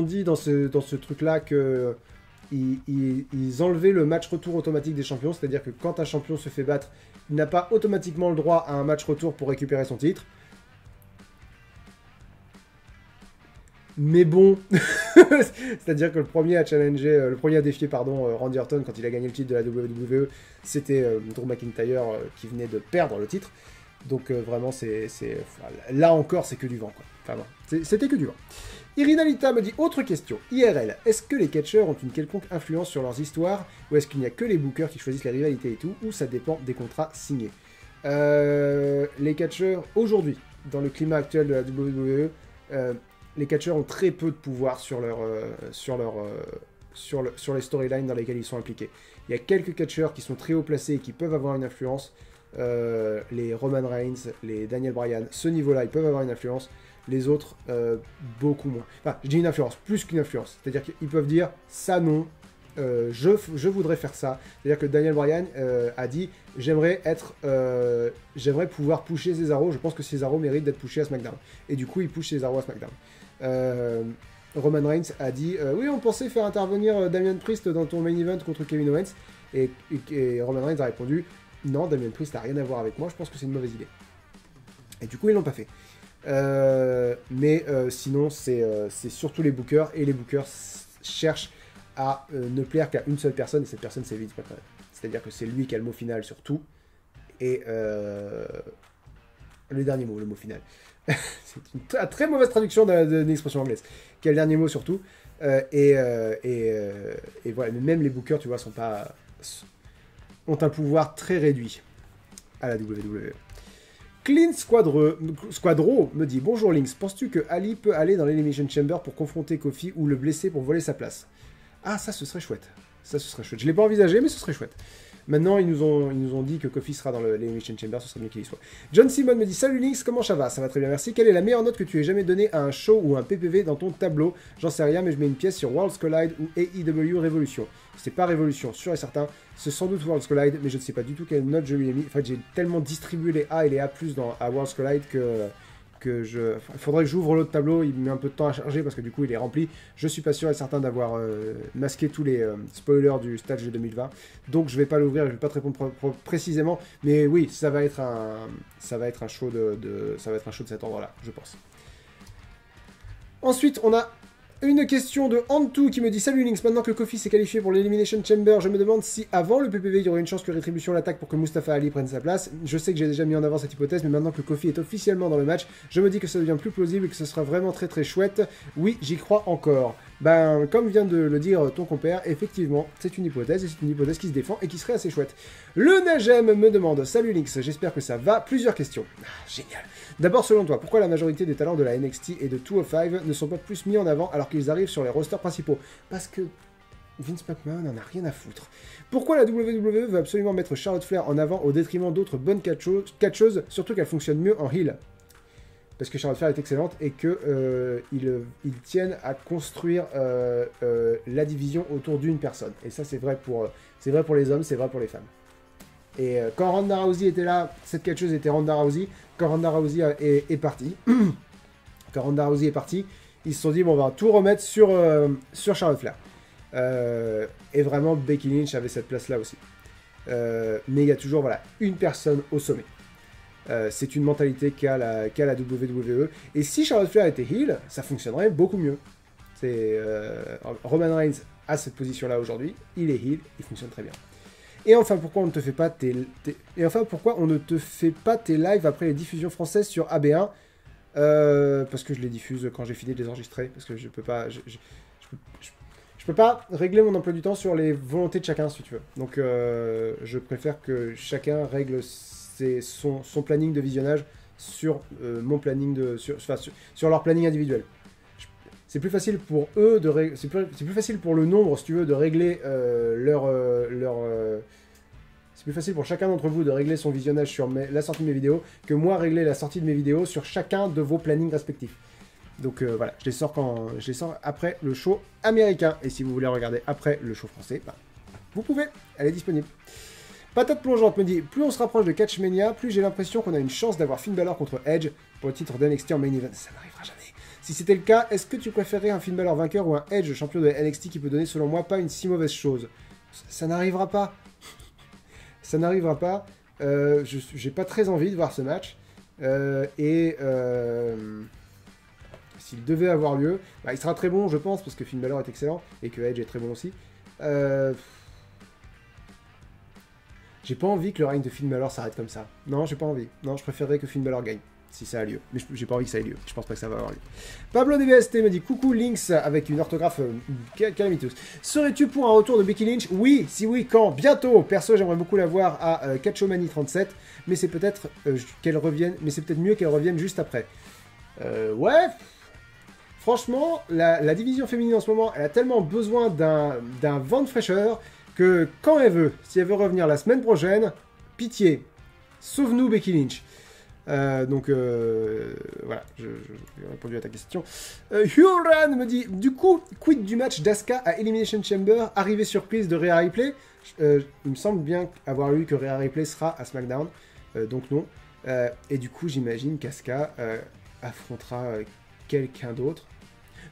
dit dans ce truc-là que ils enlevaient le match retour automatique des champions, c'est-à-dire que quand un champion se fait battre, il n'a pas automatiquement le droit à un match retour pour récupérer son titre. Mais bon, c'est-à-dire que le premier à défier Randy Orton quand il a gagné le titre de la WWE, c'était Drew McIntyre qui venait de perdre le titre. Donc vraiment, là encore, c'est que du vent, quoi. Enfin bon, c'était que du vent. Irina Lita me dit autre question. IRL, est-ce que les catcheurs ont une quelconque influence sur leurs histoires ou est-ce qu'il n'y a que les bookers qui choisissent les rivalités et tout ou ça dépend des contrats signés? Les catcheurs, aujourd'hui, dans le climat actuel de la WWE, les catcheurs ont très peu de pouvoir sur les storylines dans lesquelles ils sont impliqués. Il y a quelques catcheurs qui sont très haut placés et qui peuvent avoir une influence. Les Roman Reigns, les Daniel Bryan, ce niveau-là, ils peuvent avoir une influence. Les autres, beaucoup moins. Enfin, je dis une influence, plus qu'une influence. C'est-à-dire qu'ils peuvent dire, ça non, je voudrais faire ça. C'est-à-dire que Daniel Bryan a dit, j'aimerais pouvoir pusher Cesaro, je pense que Cesaro mérite d'être pushé à SmackDown. Et du coup, il push Cesaro à SmackDown. Roman Reigns a dit, oui, on pensait faire intervenir Damian Priest dans ton main event contre Kevin Owens. Et Roman Reigns a répondu, non, Damian Priest n'a rien à voir avec moi, je pense que c'est une mauvaise idée. Et du coup, ils l'ont pas fait. Sinon, c'est surtout les bookers, et les bookers cherchent à ne plaire qu'à une seule personne, et cette personne, c'est Vince McMahon. C'est-à-dire que c'est lui qui a le mot final sur tout, et le dernier mot, le mot final. C'est une très mauvaise traduction d'une expression anglaise. Qui a le dernier mot sur tout, et voilà, mais même les bookers, tu vois, ont un pouvoir très réduit à la WWE. Clean Squadro me dit « Bonjour Lynx, penses-tu que Ali peut aller dans l'Elimination Chamber pour confronter Kofi ou le blesser pour voler sa place ?» Ah, ça, ce serait chouette. Ça, ce serait chouette. Je ne l'ai pas envisagé, mais ce serait chouette. Maintenant, ils nous ont dit que Kofi sera dans l'Elimination Chamber, ce serait mieux qu'il y soit. John Simon me dit, salut Lynx, comment ça va? Ça va très bien, merci. Quelle est la meilleure note que tu aies jamais donnée à un show ou un PPV dans ton tableau? J'en sais rien, mais je mets une pièce sur Worlds Collide ou AEW Revolution. C'est pas Révolution, sûr et certain. C'est sans doute Worlds Collide, mais je ne sais pas du tout quelle note je lui ai mis. En fait, j'ai tellement distribué les A et les A+, à Worlds Collide que je... Il faudrait que j'ouvre l'autre tableau, il met un peu de temps à charger parce que du coup il est rempli. Je suis pas sûr et certain d'avoir masqué tous les spoilers du stage de 2020. Donc je vais pas l'ouvrir, je vais pas te répondre précisément. Mais oui, ça va être un show ça va être un show de cet ordre-là, je pense. Ensuite, on a une question de Antou qui me dit, salut Lynx, maintenant que Kofi s'est qualifié pour l'Elimination Chamber, je me demande si avant le PPV il y aurait une chance que Rétribution l'attaque pour que Mustafa Ali prenne sa place. Je sais que j'ai déjà mis en avant cette hypothèse, mais maintenant que Kofi est officiellement dans le match, je me dis que ça devient plus plausible et que ce sera vraiment très très chouette. Oui, j'y crois encore. Ben, comme vient de le dire ton compère, effectivement, c'est une hypothèse, et c'est une hypothèse qui se défend et qui serait assez chouette. Le Najem me demande, salut Lynx, j'espère que ça va. Plusieurs questions. Ah, génial. D'abord, selon toi, pourquoi la majorité des talents de la NXT et de 205 ne sont pas plus mis en avant alors qu'ils arrivent sur les rosters principaux? Parce que Vince McMahon n'en a rien à foutre. Pourquoi la WWE veut absolument mettre Charlotte Flair en avant au détriment d'autres bonnes catcheuses, surtout qu'elle fonctionne mieux en heel? Parce que Charlotte Flair est excellente et que ils tiennent à construire la division autour d'une personne. Et ça, c'est vrai pour les hommes, c'est vrai pour les femmes. Et quand Ronda Rousey était là, cette catcheuse était Ronda Rousey. Quand Ronda Rousey est partie, ils se sont dit, bon, on va tout remettre sur Charlotte Flair. Et vraiment, Becky Lynch avait cette place-là aussi. Mais il y a toujours, voilà, une personne au sommet. C'est une mentalité qu'a la WWE. Et si Charlotte Flair était heel, ça fonctionnerait beaucoup mieux. Roman Reigns a cette position-là aujourd'hui. Il est heel, il fonctionne très bien. Et enfin, pourquoi on ne te fait pas tes lives après les diffusions françaises sur AB1? Parce que je les diffuse quand j'ai fini de les enregistrer. Parce que je peux pas... Je peux pas régler mon emploi du temps sur les volontés de chacun, si tu veux. Donc, je préfère que chacun règle son planning de visionnage sur mon planning sur leur planning individuel. C'est plus facile pour eux c'est plus facile pour le nombre, si tu veux, de régler c'est plus facile pour chacun d'entre vous de régler son visionnage sur la sortie de mes vidéos que moi régler la sortie de mes vidéos sur chacun de vos plannings respectifs. Donc voilà, je les sors après le show américain. Et si vous voulez regarder après le show français, bah, vous pouvez, elle est disponible. Patate plongeante me dit, plus on se rapproche de Catchmania, plus j'ai l'impression qu'on a une chance d'avoir Finn Balor contre Edge pour le titre d'NXT en main event. Ça n'arrivera jamais. Si c'était le cas, est-ce que tu préférerais un Finn Balor vainqueur ou un Edge champion de NXT qui peut donner, selon moi, pas une si mauvaise chose? Ça n'arrivera pas. Ça n'arrivera pas. J'ai pas très envie de voir ce match. S'il devait avoir lieu, bah, il sera très bon, je pense, parce que Finn Balor est excellent et que Edge est très bon aussi. J'ai pas envie que le règne de Finn Balor s'arrête comme ça. Non, j'ai pas envie. Non, je préférerais que Finn Balor gagne, si ça a lieu. Mais j'ai pas envie que ça ait lieu. Je pense pas que ça va avoir lieu. Pablo DBST me dit, coucou Lynx, avec une orthographe calamiteuse. Serais-tu pour un retour de Becky Lynch? Oui, si oui, quand? Bientôt. Perso, j'aimerais beaucoup la voir à Catchomanie 37, mais c'est peut-être qu'elle revienne, mais c'est peut-être mieux qu'elle revienne juste après. Ouais. Franchement, la division féminine en ce moment, elle a tellement besoin d'un vent de fraîcheur que quand elle veut, si elle veut revenir la semaine prochaine, pitié, sauve-nous Becky Lynch. Donc voilà, j'ai répondu à ta question. Huron me dit, du coup, quid du match d'Asuka à Elimination Chamber, arrivée surprise de Rhea Ripley. Il me semble bien avoir lu que Rhea Ripley sera à SmackDown, donc non. Et du coup, j'imagine qu'Asuka affrontera quelqu'un d'autre.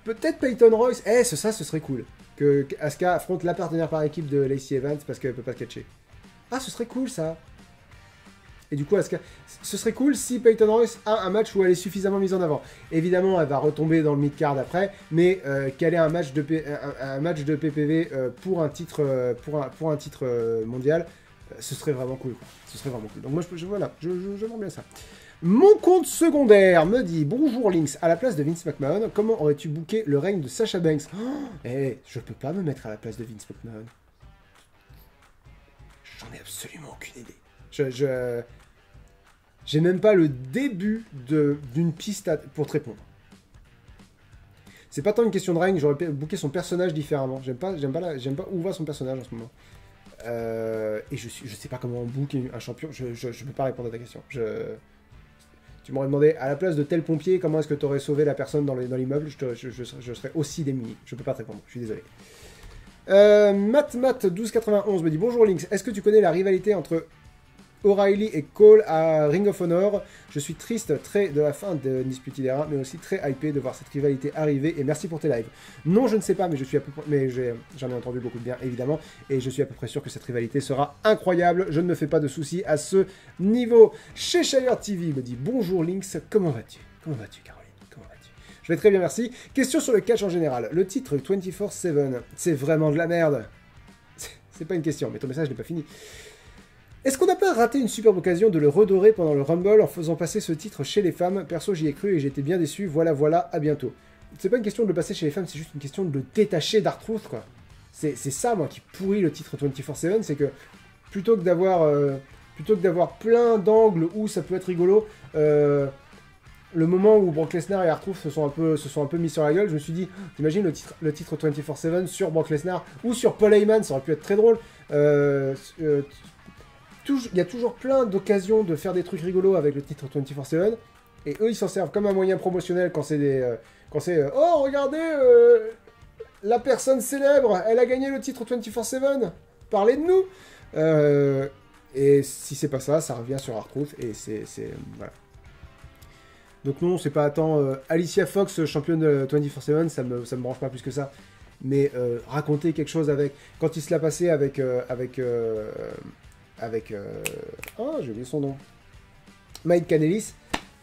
Peut-être Peyton Royce. Ce serait cool. Que Asuka affronte la partenaire par équipe de Lacey Evans parce qu'elle peut pas se catcher. Ah, ce serait cool ça. Et du coup, Asuka, ce serait cool si Peyton Royce a un match où elle est suffisamment mise en avant. Évidemment, elle va retomber dans le mid-card après, mais qu'elle ait un match de PPV pour un titre, pour un titre mondial, ce serait vraiment cool. Quoi. Ce serait vraiment cool. Donc moi, voilà, j'aimerais bien ça. Mon compte secondaire me dit, bonjour Lynx, à la place de Vince McMahon, comment aurais-tu booké le règne de Sasha Banks? Je peux pas me mettre à la place de Vince McMahon. J'en ai absolument aucune idée. J'ai même pas le début d'une piste pour te répondre. C'est pas tant une question de règne, j'aurais booké son personnage différemment. J'aime pas où va son personnage en ce moment. Et je sais pas comment on book un champion. Je peux pas répondre à ta question. Tu m'aurais demandé, à la place de tel pompier, comment est-ce que tu aurais sauvé la personne dans l'immeuble, je serais aussi démuni. Je peux pas te répondre, je suis désolé. Matt1291 me dit, bonjour Lynx, est-ce que tu connais la rivalité entre O'Reilly et Cole à Ring of Honor? Je suis triste de la fin de Undisputed Era, mais aussi très hypé de voir cette rivalité arriver, et merci pour tes lives. Non, je ne sais pas, mais j'en ai entendu beaucoup de bien, évidemment, et je suis à peu près sûr que cette rivalité sera incroyable. Je ne me fais pas de soucis à ce niveau. Chez Shire TV me dit, bonjour Lynx, comment vas-tu? Comment vas-tu, Caroline? Comment vas-tu? Je vais très bien, merci. Question sur le catch en général. Le titre 24/7, c'est vraiment de la merde. C'est pas une question, mais ton message n'est pas fini. Est-ce qu'on n'a pas raté une superbe occasion de le redorer pendant le Rumble en faisant passer ce titre chez les femmes? Perso, j'y ai cru et j'étais bien déçu. Voilà, à bientôt. C'est pas une question de le passer chez les femmes, c'est juste une question de le détacher d'R-Truth, quoi. C'est ça, moi, qui pourrit le titre 24/7, c'est que plutôt que d'avoir plein d'angles où ça peut être rigolo, le moment où Brock Lesnar et R-Truth se sont un peu mis sur la gueule, je me suis dit, t'imagines le titre 24/7 sur Brock Lesnar ou sur Paul Heyman, ça aurait pu être très drôle. Il y a toujours plein d'occasions de faire des trucs rigolos avec le titre 24/7, et eux ils s'en servent comme un moyen promotionnel quand c'est oh regardez, la personne célèbre, elle a gagné le titre 24/7, parlez de nous. Et si c'est pas ça, ça revient sur R-Truth, et voilà. Donc non, c'est pas tant Alicia Fox, championne de 24/7, ça me branche pas plus que ça. Mais raconter quelque chose avec... Quand il se l'a passé avec oh, j'ai oublié son nom. Mike Kanellis.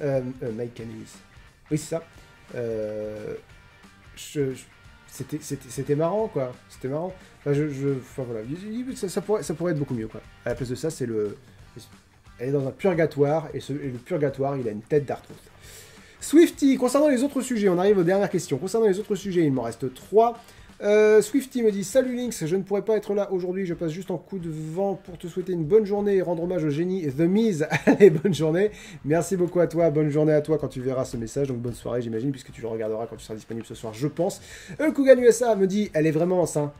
Mike Kanellis. Oui, c'est ça. C'était marrant, quoi. C'était marrant. Enfin, voilà. Ça pourrait être beaucoup mieux, quoi. À la place de ça, elle est dans un purgatoire, et le purgatoire, il a une tête d'R-Truth. Swifty, concernant les autres sujets, on arrive aux dernières questions. Concernant les autres sujets, il m'en reste 3. Swifty me dit, salut Lynx, je ne pourrais pas être là aujourd'hui, je passe juste en coup de vent pour te souhaiter une bonne journée et rendre hommage au génie The Miz. Allez, bonne journée. Merci beaucoup à toi, bonne journée à toi quand tu verras ce message, donc bonne soirée j'imagine, puisque tu le regarderas quand tu seras disponible ce soir, je pense. Kugan USA me dit, elle est vraiment enceinte.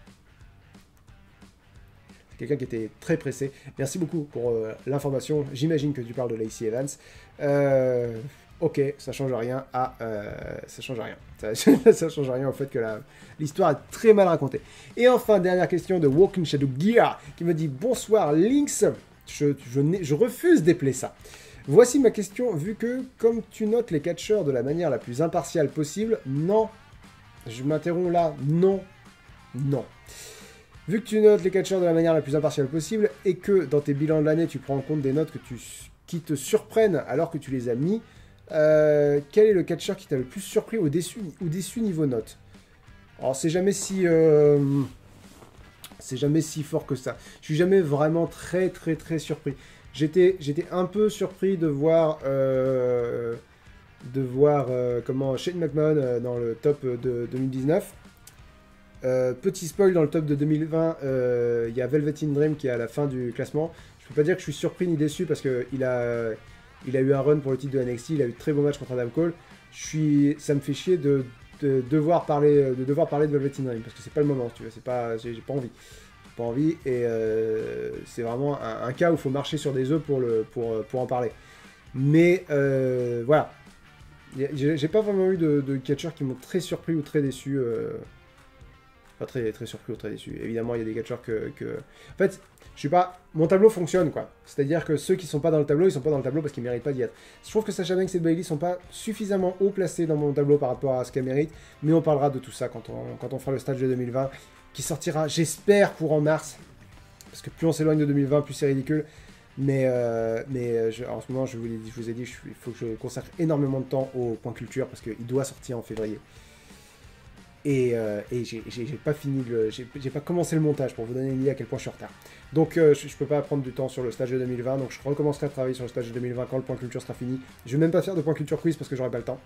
Quelqu'un qui était très pressé. Merci beaucoup pour l'information, j'imagine que tu parles de Lacey Evans. Ok, ça change rien ça change rien. Ça change rien au fait que l'histoire est très mal racontée. Et enfin, dernière question de Walking Shadow Gear qui me dit bonsoir Lynx. Je refuse d'épeler ça. Voici ma question, vu que, comme tu notes les catcheurs de la manière la plus impartiale possible, non. Je m'interromps là, non. Vu que tu notes les catcheurs de la manière la plus impartiale possible et que dans tes bilans de l'année, tu prends en compte des notes qui te surprennent alors que tu les as mis, quel est le catcheur qui t'a le plus surpris ou déçu niveau note? Alors c'est jamais si fort que ça. Je suis jamais vraiment très surpris. J'étais un peu surpris de voir comment Shane McMahon dans le top de 2019. Petit spoil, dans le top de 2020, il y a Velvet in Dream qui est à la fin du classement. Je peux pas dire que je suis surpris ni déçu parce qu'il a eu un run pour le titre de NXT, il a eu de très beaux matchs contre Adam Cole. Ça me fait chier de devoir parler de Velvet in Dream parce que c'est pas le moment, tu vois, j'ai pas envie. Pas envie, et c'est vraiment un cas où il faut marcher sur des œufs pour en parler. Mais voilà, j'ai pas vraiment eu de catcheurs qui m'ont très surpris ou très déçu. Pas très surpris ou très déçu. Évidemment, il y a des catcheurs que... En fait, je suis pas... Mon tableau fonctionne, quoi. C'est-à-dire que ceux qui sont pas dans le tableau, ils sont pas dans le tableau parce qu'ils méritent pas d'y être. Je trouve que Sasha Banks et Bayley sont pas suffisamment haut placés dans mon tableau par rapport à ce qu'elles méritent, mais on parlera de tout ça quand on fera le stage de 2020, qui sortira, j'espère, courant mars, parce que plus on s'éloigne de 2020, plus c'est ridicule. Mais en ce moment, je vous ai dit, il faut que je consacre énormément de temps au point culture, parce qu'il doit sortir en février. Et j'ai pas fini j'ai pas commencé le montage pour vous donner une idée à quel point je suis en retard. Donc je peux pas prendre du temps sur le stage de 2020, donc je recommencerai à travailler sur le stage de 2020 quand le point culture sera fini. Je vais même pas faire de point culture quiz parce que j'aurai pas le temps.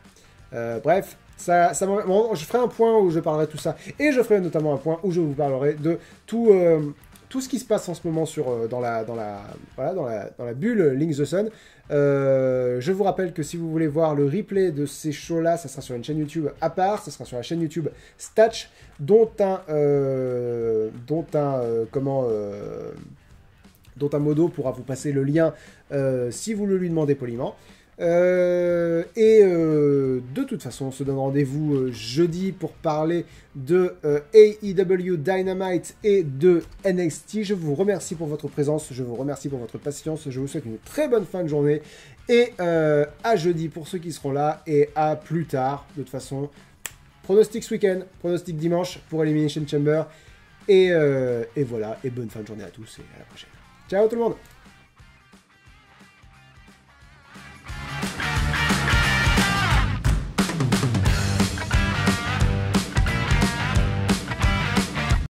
Bref, je ferai un point où je parlerai de tout ça, et je ferai notamment un point où je vous parlerai de tous tout ce qui se passe en ce moment dans la bulle Link the Sun. Je vous rappelle que si vous voulez voir le replay de ces shows-là, ça sera sur une chaîne YouTube à part, ça sera sur la chaîne YouTube Statch, dont un modo pourra vous passer le lien si vous le lui demandez poliment. De toute façon, on se donne rendez-vous jeudi pour parler de AEW Dynamite et de NXT. Je vous remercie pour votre présence, je vous remercie pour votre patience, je vous souhaite une très bonne fin de journée et à jeudi pour ceux qui seront là et à plus tard. De toute façon, pronostic ce week-end, pronostic dimanche pour Elimination Chamber et voilà, et bonne fin de journée à tous et à la prochaine. Ciao tout le monde!